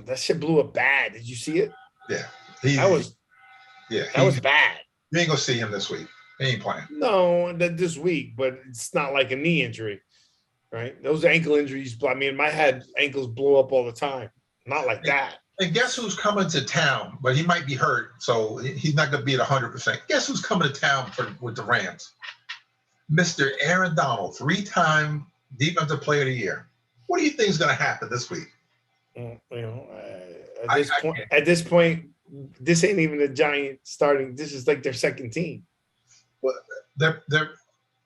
That shit blew up bad. Did you see it? Yeah. That was bad. You ain't gonna see him this week. He ain't playing. No, this week, but it's not like a knee injury, right? Those ankle injuries, I mean, my ankles blow up all the time. Not like that. And guess who's coming to town? But he might be hurt, so he's not going to be at 100%. Guess who's coming to town with the Rams? Mr. Aaron Donald, 3-time Defensive Player of the Year. What do you think is going to happen this week? At this point, this ain't even the Giants starting. This is like their second team. Well,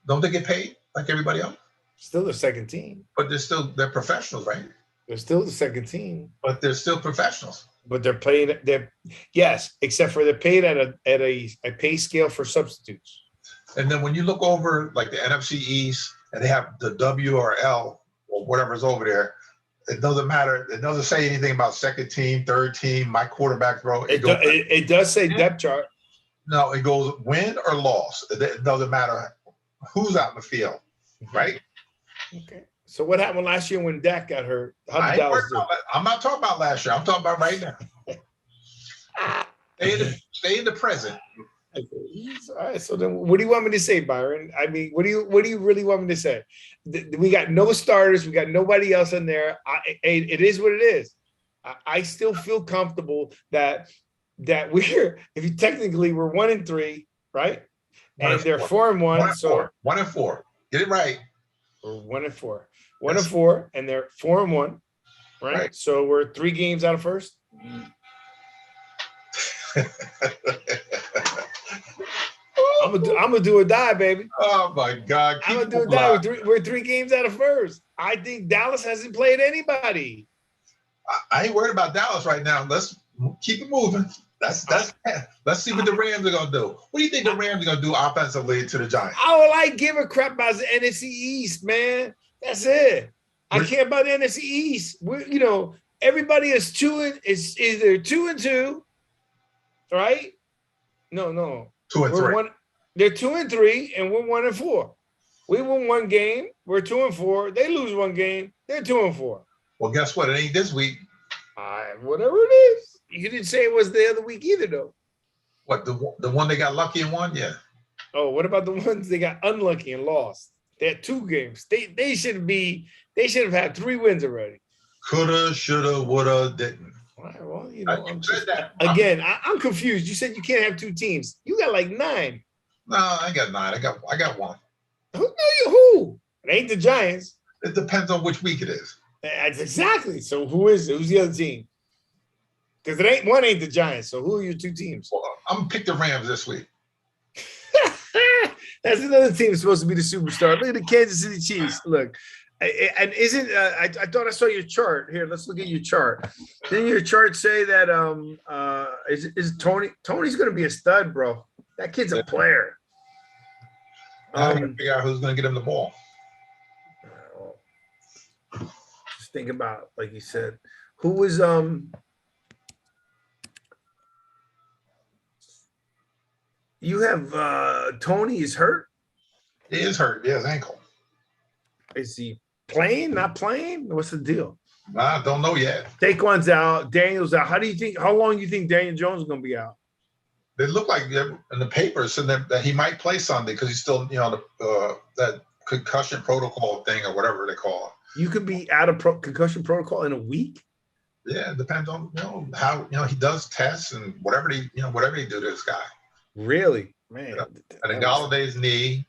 don't they get paid like everybody else? Still their second team. But they're professionals, right? They're still the second team. But they're still professionals. But they're paid. Yes, except for they're paid at a pay scale for substitutes. And then when you look over like the NFC East and they have the W or L or whatever's over there, it doesn't matter. It doesn't say anything about second team, third team, my quarterback throw. It does say depth chart. No, it goes win or loss. It doesn't matter who's out in the field, right? Okay. So what happened last year when Dak got hurt? How did Dallas do? I'm not talking about last year. I'm talking about right now. Stay in the present. Okay. All right. So then, what do you want me to say, Byron? I mean, what do you really want me to say? We got no starters. We got nobody else in there. It is what it is. I still feel comfortable that we're technically we're 1-3, right? And they're 4-1. So 1-4. Get it right. We're 1-4. 1-4, and they're 4-1, right? So we're 3 games out of first. I'm gonna do or die, baby. Oh my God! I'm gonna do or die. We're 3 games out of first. I think Dallas hasn't played anybody. I ain't worried about Dallas right now. Let's keep it moving. Let's see what the Rams are gonna do. What do you think the Rams are gonna do offensively to the Giants? All I give a crap about the NFC East, man. That's it. I care about the NFC East. Everybody is either 2-2, right? No. 2-3. They're 2-3, and we're 1-4. We win 1 game. We're 2-4. They lose 1 game. They're 2-4. Well, guess what? It ain't this week. Whatever it is. You didn't say it was the other week either, though. What, the one they got lucky and won? Yeah. Oh, what about the ones they got unlucky and lost? They had 2 games. They should have had 3 wins already. Coulda, shoulda, woulda, didn't. All right, well, I'm confused. You said you can't have 2 teams. You got like 9. No, I ain't got 9. I got 1. Who? It ain't the Giants. It depends on which week it is. That's exactly. So who is it? Who's the other team? Because one ain't the Giants. So who are your 2 teams? Well, I'm gonna pick the Rams this week. That's another team that's supposed to be the superstar. Look at the Kansas City Chiefs. Look, and isn't I thought I saw your chart here. Let's look at your chart. Didn't your chart say that is Tony's going to be a stud, bro? That kid's a player. I got to figure out who's going to get him the ball. Just think about, like you said, who was you have Tony is hurt? He is hurt. Yeah, his ankle. Is he playing, not playing? What's the deal? I don't know yet. Saquon's out. Daniel's out. How long do you think Daniel Jones is going to be out? They look like in the papers and that he might play Sunday because he's still, that concussion protocol thing or whatever they call it. You could be out of concussion protocol in a week? Yeah, it depends on how he does tests and whatever he do to this guy. Really, man. And Galladay's knee,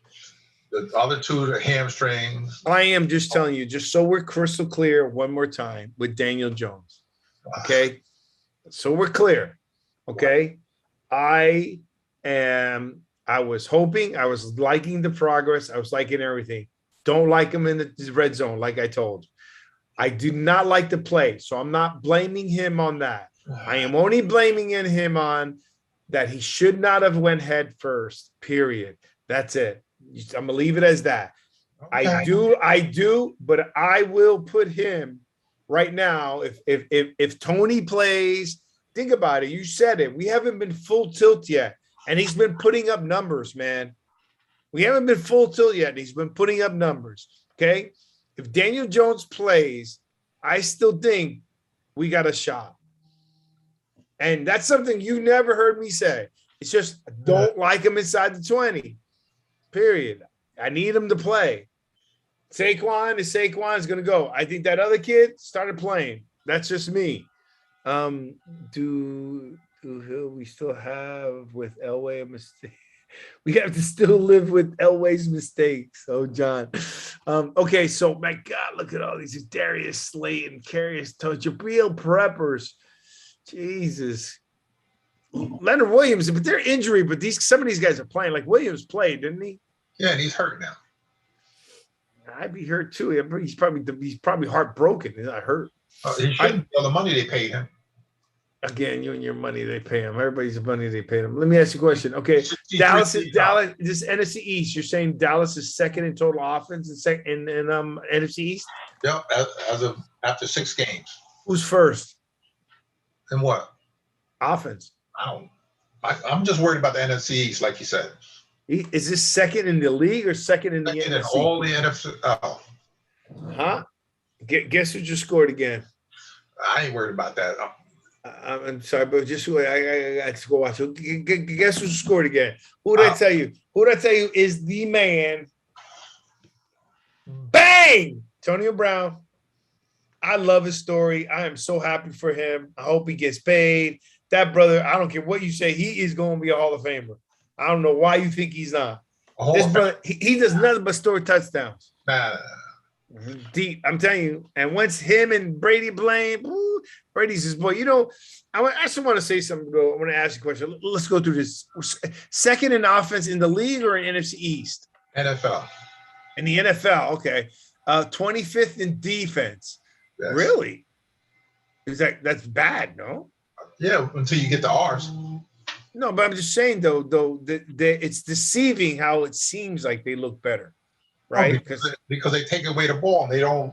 the other two are hamstrings. I am just telling you, just so we're crystal clear, one more time with Daniel Jones. Okay, so we're clear. Okay, I was hoping, I was liking the progress, I was liking everything. Don't like him in the red zone, like I told you. I do not like the play, so I'm not blaming him on that. I am only blaming him on that he should not have went head first, period. That's it. I'm going to leave it as that. Okay. I do, but I will put him right now. If Tony plays, think about it. You said it. We haven't been full tilt yet, and he's been putting up numbers, man. We haven't been full tilt yet, and he's been putting up numbers, okay? If Daniel Jones plays, I still think we got a shot. And that's something you never heard me say. It's just I don't like him inside the 20, period. I need him to play. Saquon is going to go. I think that other kid started playing. That's just me. Do we still have with Elway a mistake? We have to still live with Elway's mistakes. Oh, John. Okay, so my God, look at all these Darius Slayton, Carius Touch, real preppers. Jesus. Leonard Williams, but they're injury, but some of these guys are playing. Like Williams played, didn't he? Yeah, and he's hurt now. I'd be hurt too. He's probably heartbroken. He's not hurt. He shouldn't be all the money they paid him. Again, you and your money they pay him. Everybody's money they pay him. Let me ask you a question. Okay, Dallas. This NFC East. You're saying Dallas is second in total offense and second in NFC East. Yeah, as of after 6 games. Who's first? And what? Offense. I'm just worried about the NFC East, like you said. Is this second in the league or second in the NFC? In all the NFC. Oh. Huh? Guess who just scored again? I ain't worried about that. I'm sorry, but just I got to go watch. Guess who scored again? Who did I tell you? Who did I tell you is the man? Bang! Antonio Brown. I love his story. I am so happy for him. I hope he gets paid. That brother, I don't care what you say, he is going to be a Hall of Famer. I don't know why you think he's not. This brother, he does nothing but score touchdowns. Deep, I'm telling you. And once him and Brady blame, Brady's his boy. I actually want to say something, though. I want to ask you a question. Let's go through this. Second in offense in the league or in NFC East? NFL. In the NFL, okay. 25th in defense. Yes. Really? That's bad, no? Yeah, until you get to ours. No, but I'm just saying, though, it's deceiving how it seems like they look better. Right, because they take away the ball. And they don't,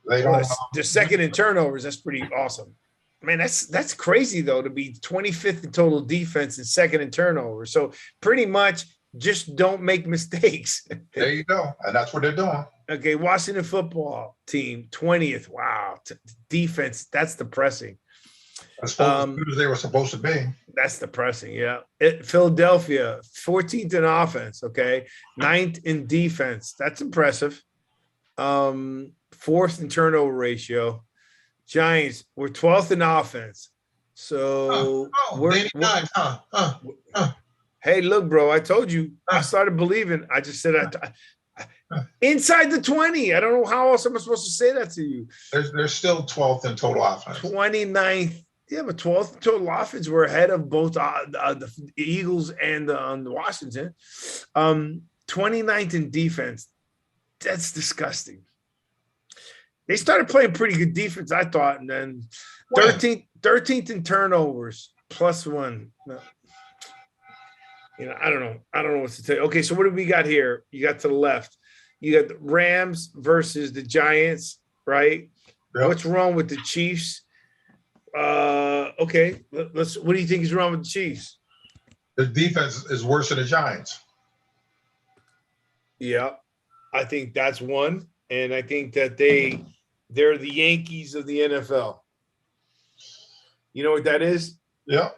they don't. They're second in turnovers. That's pretty awesome. Man, that's crazy though to be 25th in total defense and second in turnovers. So pretty much just don't make mistakes. There you go, and that's what they're doing. Okay, Washington football team 20th. Wow, defense. That's depressing. As they were supposed to be. That's depressing, yeah. Philadelphia, 14th in offense, okay? 9th in defense. That's impressive. 4th in turnover ratio. Giants, we're 12th in offense. So hey, look, bro, I told you. I started believing. I just said inside the 20. I don't know how else I'm supposed to say that to you. They're still 12th in total offense. 29th. Yeah, but 12th total offense. We're ahead of both the Eagles and the Washington. 29th in defense. That's disgusting. They started playing pretty good defense, I thought, and then 13th in turnovers, +1. No. I don't know. I don't know what to tell you. Okay, so what do we got here? You got to the left. You got the Rams versus the Giants, right? Yep. What's wrong with the Chiefs? Okay, let's. What do you think is wrong with the Chiefs? The defense is worse than the Giants. Yeah, I think that's one, and I think that they They're the Yankees of the NFL. You know what that is? Yeah.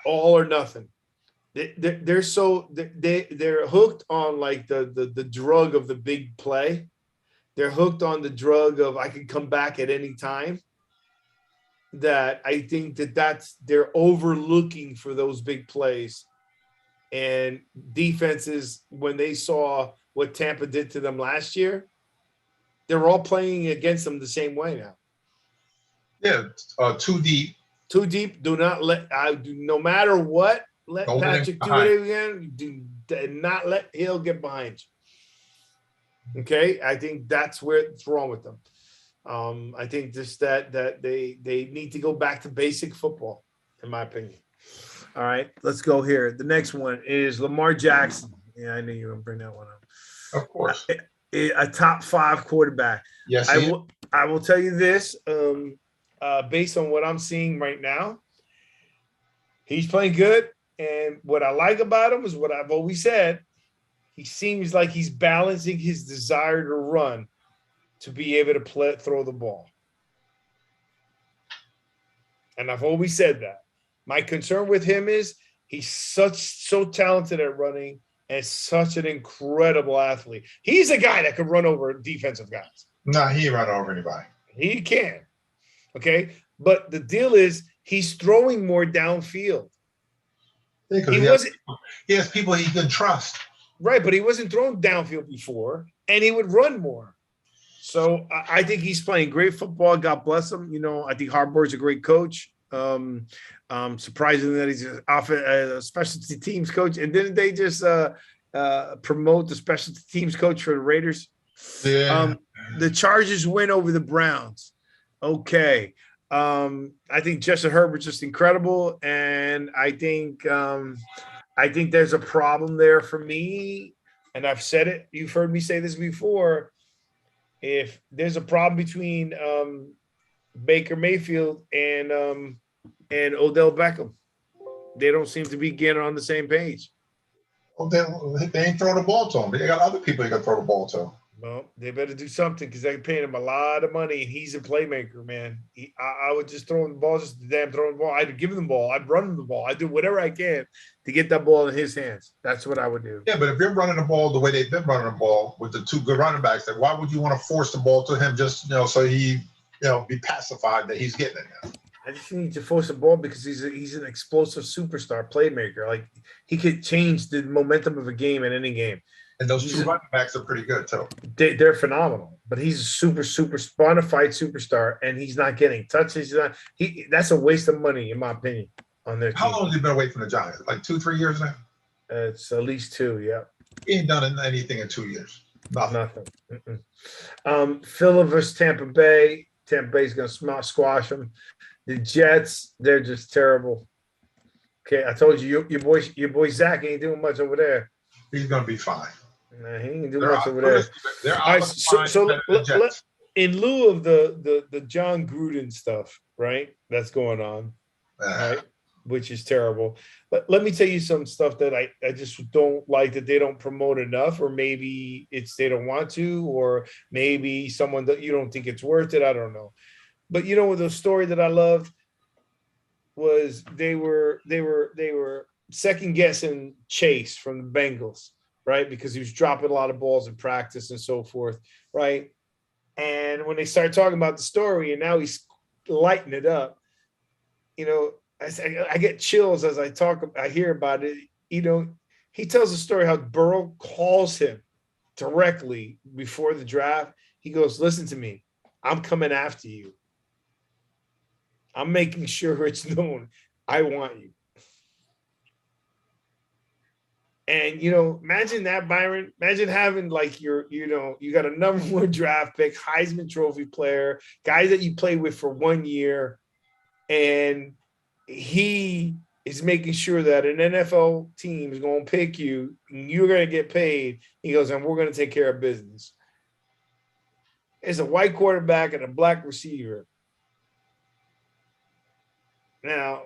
All or nothing. They're hooked on like the drug of the big play. They're hooked on the drug of I can come back at any time. That I think they're overlooking for those big plays. And defenses, when they saw what Tampa did to them last year, they're all playing against them the same way now. Yeah, too deep. Too deep. Do not let. No matter what, let Patrick do it again. Do not let Hill get behind you. Okay, I think that's what's wrong with them. I think just that they need to go back to basic football, in my opinion. All right, let's go here. The next one is Lamar Jackson. Yeah, I knew you were going to bring that one up. Of course. A top 5 quarterback. Yes, I will tell you this, based on what I'm seeing right now, he's playing good. And what I like about him is what I've always said. He seems like he's balancing his desire to run to be able to throw the ball. And I've always said that. My concern with him is he's so talented at running and such an incredible athlete. He's a guy that can run over defensive guys. No, he ain't run over anybody. He can. Okay. But the deal is he's throwing more downfield. Yeah, he has people he can trust. Right, but he wasn't throwing downfield before, and he would run more. So I think he's playing great football. God bless him. You know, I think Harbaugh's a great coach. Surprising that he's a specialty teams coach. And didn't they just promote the specialty teams coach for the Raiders? Yeah. The Chargers win over the Browns. Okay. I think Justin Herbert's just incredible, and I think there's a problem there for me. And I've said it. You've heard me say this before. If there's a problem between Baker Mayfield and Odell Beckham, they don't seem to be getting on the same page. Well, they ain't throwing the ball to him. They got other people they can throw the ball to. Well, they better do something because they're paying him a lot of money, and he's a playmaker, man. I would just throw him the ball, just the damn throwing the ball. I'd give him the ball. I'd run him the ball. I'd do whatever I can to get that ball in his hands. That's what I would do. Yeah, but if you're running the ball the way they've been running the ball with the 2 good running backs, then why would you want to force the ball to him just, so he, be pacified that he's getting it now? I just need to force the ball because he's an explosive superstar playmaker. Like, he could change the momentum of a game in any game. And those 2 running backs are pretty good too. They're phenomenal, but he's a super bona fide superstar, and he's not getting touches. That's a waste of money, in my opinion, on their team. How long has he been away from the Giants? Like 2-3 years now? It's at least 2, yeah. He ain't done anything in 2 years. Nothing. Philly versus Tampa Bay. Tampa Bay's going to squash them. The Jets, they're just terrible. Okay, I told you, your boy Zach ain't doing much over there. He's going to be fine. Nah, he ain't doing much over there. All right, so in lieu of the John Gruden stuff, right, that's going on, right, which is terrible. But let me tell you some stuff that I just don't like that they don't promote enough, or maybe it's they don't want to, or maybe someone that you don't think it's worth it. I don't know. But the story that I loved was they were second guessing Chase from the Bengals, right? Because he was dropping a lot of balls in practice and so forth, right? And when they started talking about the story, and now he's lighting it up, I get chills as I hear about it. He tells the story how Burrow calls him directly before the draft. He goes, "Listen to me, I'm coming after you. I'm making sure it's known I want you." And, imagine that, Byron. Imagine having you got a number 1 draft pick, Heisman Trophy player, guy that you played with for 1 year, and he is making sure that an NFL team is going to pick you, and you're going to get paid. He goes, and we're going to take care of business. It's a white quarterback and a black receiver. Now,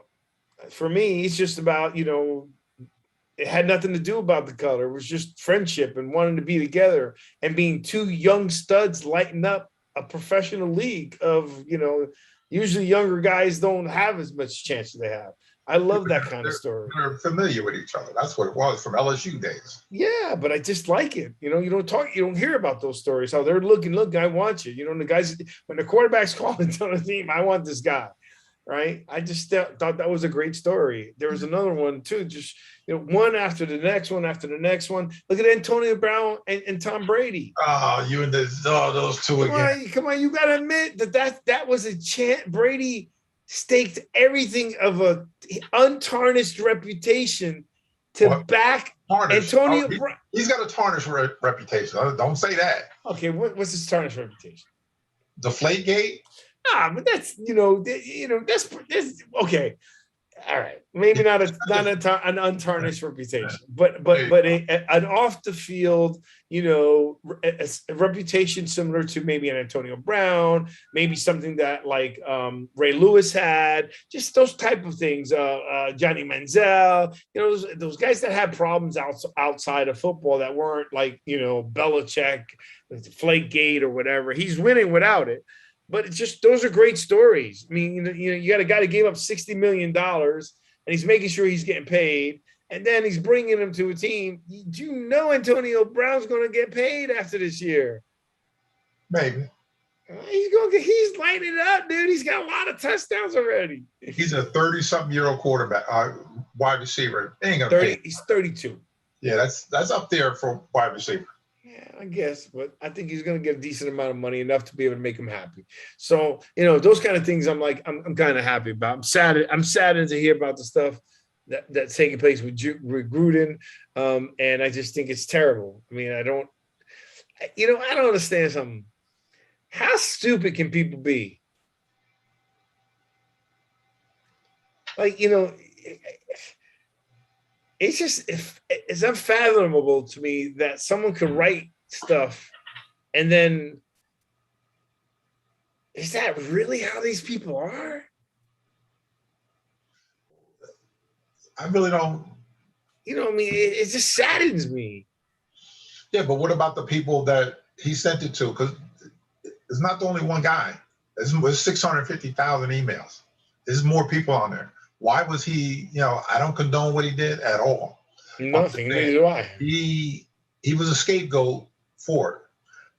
for me, it's just about, it had nothing to do about the color. It was just friendship and wanting to be together and being 2 young studs lighting up a professional league of, usually younger guys don't have as much chance as they have. I love that kind of story. They're familiar with each other. That's what it was from LSU days. Yeah, but I just like it. You don't hear about those stories. How they're looking, look, I want you. The guys, when the quarterback's calling to the team, I want this guy. Right. I just thought that was a great story. There was another one too, just one after the next one after the next one. Look at Antonio Brown and Tom Brady. Oh, you and those two again. Come on, you gotta admit that was a chance. Brady staked everything of a untarnished reputation to back Antonio Brown. He's got a tarnished reputation. Don't say that. Okay, what's his tarnished reputation? Deflategate. But that's that's okay. All right, maybe not an untarnished reputation, but an off the field, a reputation similar to maybe an Antonio Brown, maybe something that like Ray Lewis had, just those type of things. Johnny Manziel, those guys that had problems outside of football that weren't like Belichick, Flakegate or whatever. He's winning without it. But it's just, those are great stories. I mean, you got a guy that gave up $60 million and he's making sure he's getting paid. And then he's bringing him to a team. Do you know Antonio Brown's going to get paid after this year? Maybe. He's lighting it up, dude. He's got a lot of touchdowns already. He's a 30-something-year-old quarterback, wide receiver. Ain't gonna pay. He's 32. Yeah, that's up there for wide receiver. Yeah, I guess, but I think he's going to get a decent amount of money, enough to be able to make him happy. So, those kind of things I'm kind of happy about. I'm saddened to hear about the stuff that's taking place with Gruden. And I just think it's terrible. I mean, I don't understand something. How stupid can people be? Like, it's just, it's unfathomable to me that someone could write stuff and then, is that really how these people are? I really don't. It just saddens me. Yeah, but what about the people that he sent it to? Because it's not the only one guy. There's 650,000 emails. There's more people on there. Why was he, I don't condone what he did at all. Nothing, neither do I. He was a scapegoat for it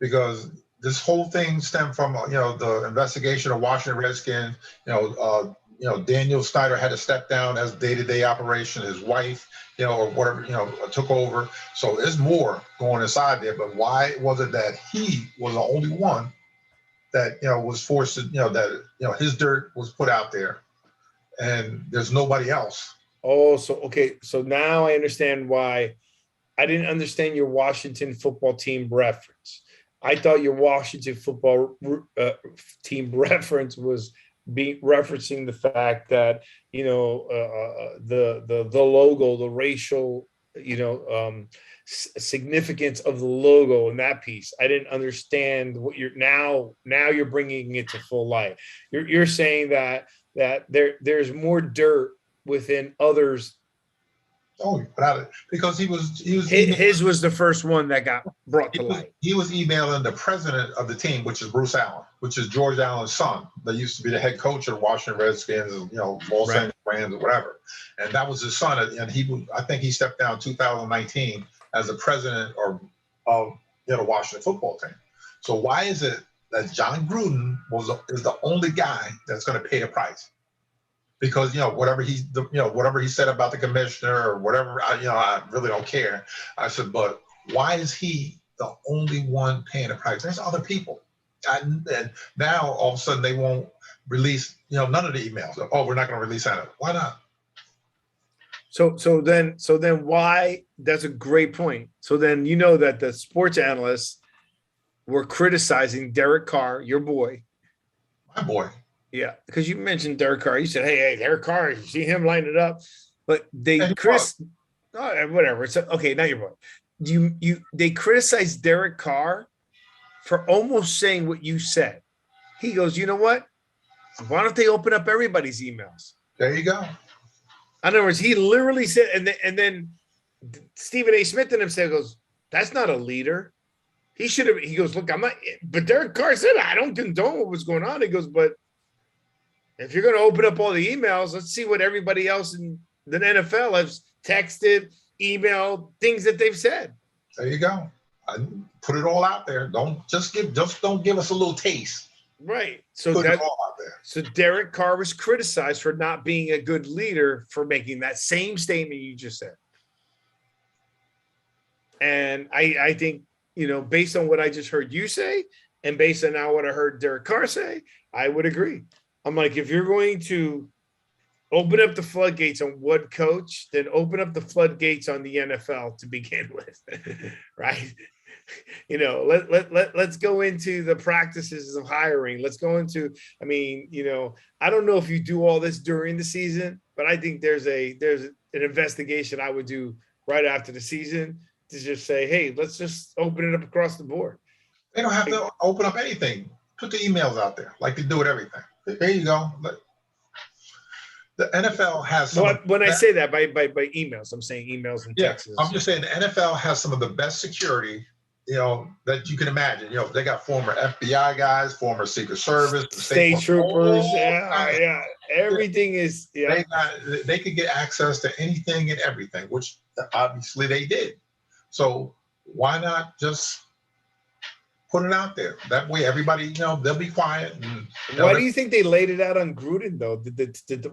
because this whole thing stemmed from, the investigation of Washington Redskins. Daniel Snyder had to step down as day-to-day operation. His wife, or whatever, took over. So there's more going inside there. But why was it that he was the only one that, was forced to, that, his dirt was put out there? And there's nobody else. Oh, so now I understand why. I didn't understand your Washington football team reference. I thought your Washington football team reference was referencing the fact that the logo, the racial significance of the logo in that piece. I didn't understand what you're now you're bringing it to full light. You're saying that there's more dirt within others. Oh, without it, because he was his was the first one that got brought to light. He was emailing the president of the team, which is Bruce Allen, which is George Allen's son, that used to be the head coach of Washington Redskins, Los Angeles Rams or whatever. And that was his son, and I think he stepped down 2019 as the president of the Washington football team. So why is it that John Gruden is the only guy that's going to pay the price? Because whatever he said about the commissioner or whatever, I really don't care. I said, but why is he the only one paying the price? There's other people, and now all of a sudden they won't release none of the emails. Oh, we're not going to release that. Why not? So then why? That's a great point. So then that the sports analysts were criticizing Derek Carr, your boy, my boy. Yeah, because you mentioned Derek Carr. You said, "Hey, Derek Carr, you see him lighting it up," but whatever. It's okay. Not your boy. They criticized Derek Carr for almost saying what you said. He goes, "You know what? Why don't they open up everybody's emails?" There you go. In other words, he literally said, and then Stephen A. Smith and himself goes, "That's not a leader." He should have. He goes, look, I'm not. But Derek Carr said, I don't condone what was going on. He goes, but if you're going to open up all the emails, let's see what everybody else in the NFL has texted, emailed, things that they've said. There you go. Put it all out there. Don't give us a little taste. Right. So Put it all out there. So Derek Carr was criticized for not being a good leader for making that same statement you just said. And I think, based on what I just heard you say, and based on now what I heard Derek Carr say, I would agree. I'm like, if you're going to open up the floodgates on one coach, then open up the floodgates on the NFL to begin with, right? Let's go into the practices of hiring. Let's go into, I don't know if you do all this during the season, but I think there's an investigation I would do right after the season to just say, hey, let's just open it up across the board. They don't have to open up anything. Put the emails out there like they do with everything. There you go. The NFL has when I say that by emails, I'm saying emails and texts. I'm just saying the NFL has some of the best security, that you can imagine. They got former FBI guys, former Secret Service, state troopers. Everything is. Yeah. They could get access to anything and everything, which obviously they did. So why not just put it out there? That way, everybody, they'll be quiet. Why do you think they laid it out on Gruden, though?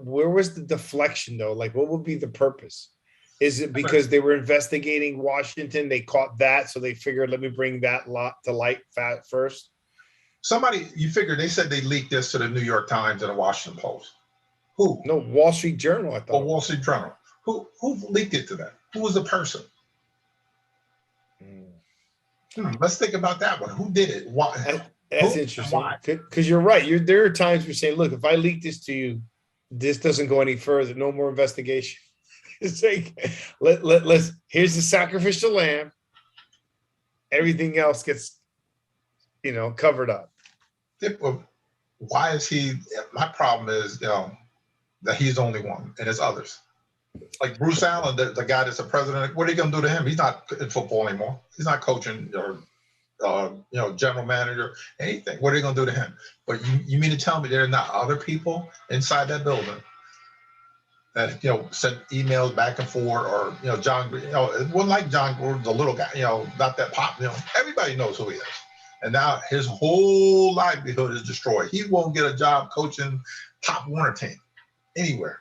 Where was the deflection, though? Like, what would be the purpose? Is it because they were investigating Washington? They caught that, so they figured, let me bring that lot to light first? You figured they said they leaked this to the New York Times and the Washington Post. Who? No, Wall Street Journal, I thought. Oh, Wall Street Journal. Who leaked it to them? Who was the person? Let's think about that one. Who did it? Why? That's interesting. Because you're right. There are times we're saying, look, if I leak this to you, this doesn't go any further. No more investigation. It's like, let's. Here's the sacrificial lamb. Everything else gets, covered up. Why is he? My problem is, that he's the only one, and there's others. Like Bruce Allen, the guy that's the president, what are you going to do to him? He's not in football anymore. He's not coaching or, general manager, anything. What are you going to do to him? But you mean to tell me there are not other people inside that building that, sent emails back and forth, or, John, it wasn't like John Gruden, the little guy, not that pop, everybody knows who he is. And now his whole livelihood is destroyed. He won't get a job coaching Top Warner team anywhere.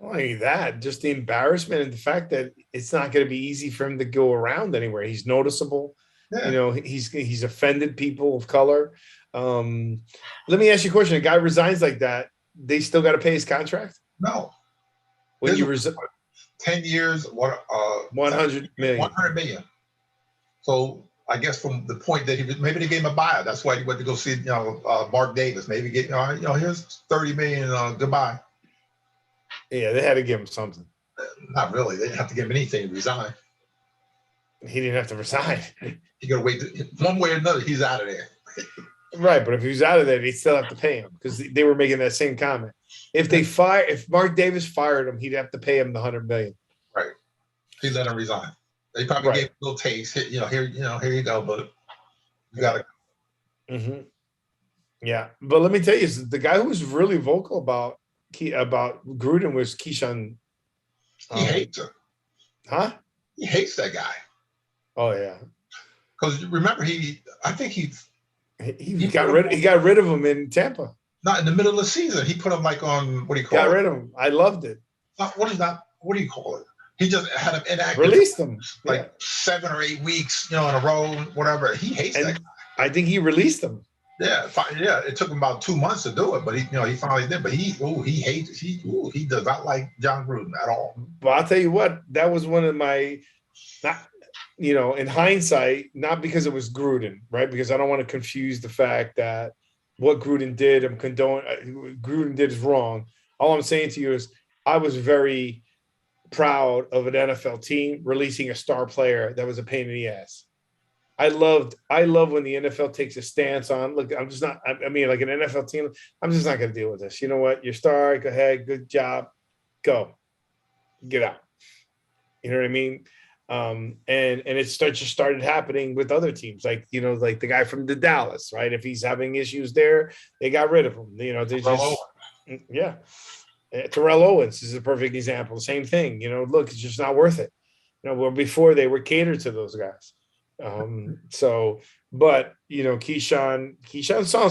Not only that, just the embarrassment and the fact that it's not going to be easy for him to go around anywhere. He's noticeable. Yeah. He's offended people of color. Let me ask you a question. A guy resigns like that, they still got to pay his contract? No. When you resign, 10 years, 100 million. 100 million. So I guess from the point that maybe they gave him a buyout. That's why he went to go see Mark Davis. Maybe get here's 30 million. Goodbye. Yeah, they had to give him something. Not really. They didn't have to give him anything to resign. He didn't have to resign. You got to wait. One way or another, he's out of there. Right, but if he was out of there, they still have to pay him because they were making that same comment. If Mark Davis fired him, he'd have to pay him the $100 million. Right. He let him resign. They probably gave him a little taste. Here you go, but you got to. Mm-hmm. Yeah, but let me tell you, the guy who was really vocal about Gruden was Keyshawn. He hates him. Huh? He hates that guy. Oh yeah. Because remember, I think he got rid of him in Tampa. Not in the middle of the season. He put him like on, what do you call it? Got rid of him. I loved it. What do you call it? He just had him inactive. Released him. 7 or 8 weeks, in a row, whatever. He hates that guy. I think he released him. Yeah. It took him about 2 months to do it, but he finally did. But he hates. He does not like John Gruden at all. But I'll tell you what, that was one of my, in hindsight, not because it was Gruden, right? Because I don't want to confuse the fact that what Gruden did, Gruden did is wrong. All I'm saying to you is I was very proud of an NFL team releasing a star player that was a pain in the ass. I love when the NFL takes a stance on, look, I'm just not, like an NFL team, I'm just not going to deal with this. You know what? You're star, go ahead, good job, go, get out. You know what I mean? And it just started happening with other teams, like like the guy from the Dallas, right? If he's having issues there, they got rid of him. They just yeah. Terrell Owens is a perfect example. Same thing. Look, it's just not worth it. Well, before they were catered to those guys. But Keyshawn saw,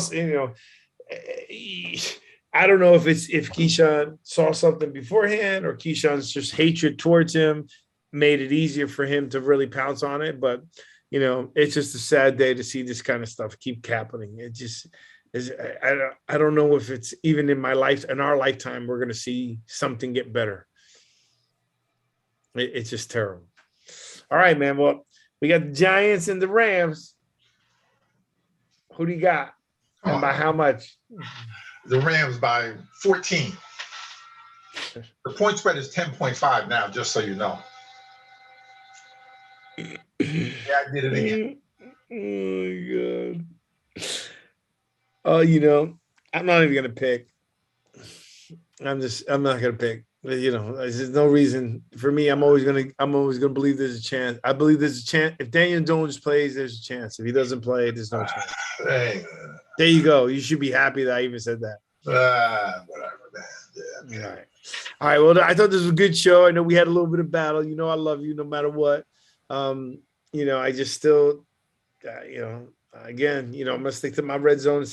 I don't know if Keyshawn saw something beforehand or Keyshawn's just hatred towards him made it easier for him to really pounce on it. But, it's just a sad day to see this kind of stuff keep happening. It just is. I don't know if it's even in our lifetime, we're going to see something get better. It's just terrible. All right, man. Well, we got the Giants and the Rams. Who do you got? And by how much? The Rams by 14. The point spread is 10.5 now, just so you know. Yeah, I did it again. Oh, my God. I'm not even going to pick. I'm not going to pick. There's no reason for me. I'm always gonna believe there's a chance. I believe there's a chance. If Daniel Jones plays, there's a chance. If he doesn't play, there's no chance. There you go. You should be happy that I even said that. Whatever, man. Yeah. All right. Well, I thought this was a good show. I know we had a little bit of battle. I love you no matter what. I just still, again, I'm gonna stick to my red zone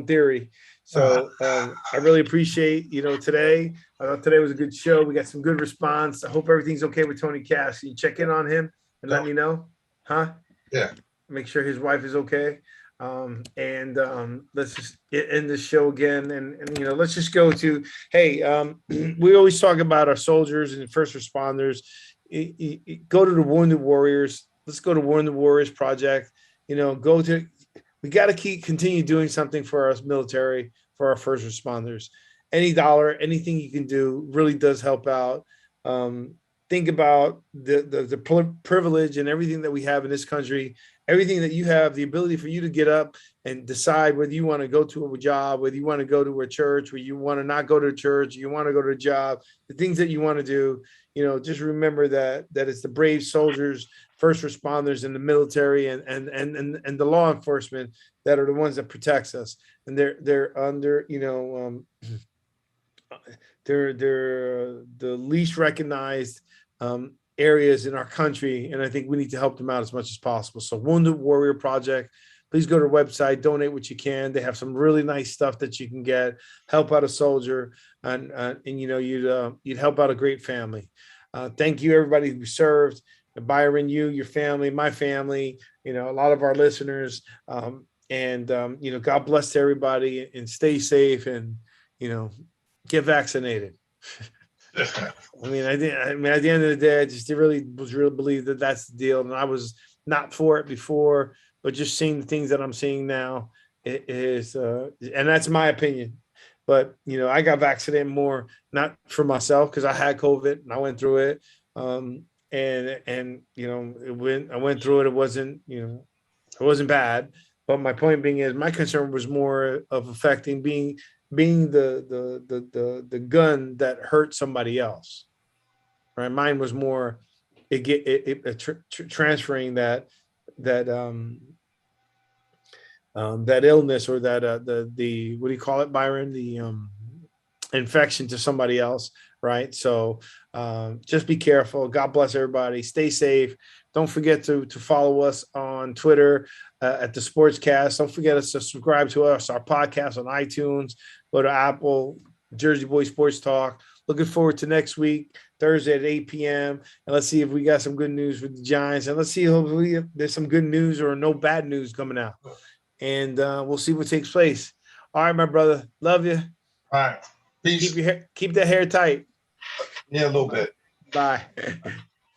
theory. So I really appreciate, today. I thought today was a good show. We got some good response. I hope everything's okay with Tony Cass. Can you check in on him and let me know? Huh? Yeah. Make sure his wife is okay. Let's just end the show again. And let's just go to, hey, we always talk about our soldiers and first responders. Go to the Wounded Warriors. Let's go to Wounded Warriors Project. We got to continue doing something for our military, for our first responders. Any dollar, anything you can do really does help out. Think about the privilege and everything that we have in this country, everything that you have, the ability for you to get up and decide whether you want to go to a job, whether you want to go to a church, whether you want to not go to a church, you want to go to a job, the things that you want to do. Just remember that it's the brave soldiers, first responders in the military and the law enforcement that are the ones that protects us. And they're under, they're the least recognized areas in our country. And I think we need to help them out as much as possible. So Wounded Warrior Project, please go to their website, donate what you can. They have some really nice stuff that you can get, help out a soldier, and you'd help out a great family. Thank you, everybody who served. Byron, your family, my family, a lot of our listeners. God bless everybody and stay safe and, get vaccinated. At the end of the day, I just really believe that that's the deal. And I was not for it before, but just seeing the things that I'm seeing now, it is, and that's my opinion. But, I got vaccinated more, not for myself, because I had COVID and I went through it. I went through it. It wasn't, it wasn't bad. But my point being is my concern was more of affecting being the gun that hurt somebody else. Right. Mine was more transferring that illness or the what do you call it, Byron? The infection to somebody else. Right. So just be careful. God bless everybody. Stay safe. Don't forget to follow us on Twitter at the Sportscast. Don't forget to subscribe to us, our podcast on iTunes. Go to Apple, Jersey Boy Sports Talk. Looking forward to next week, Thursday at 8 p.m. And let's see if we got some good news with the Giants. And let's see hopefully if there's some good news or no bad news coming out. And we'll see what takes place. All right, my brother. Love you. All right. Peace. Keep that hair tight. Yeah, a little bit. Bye.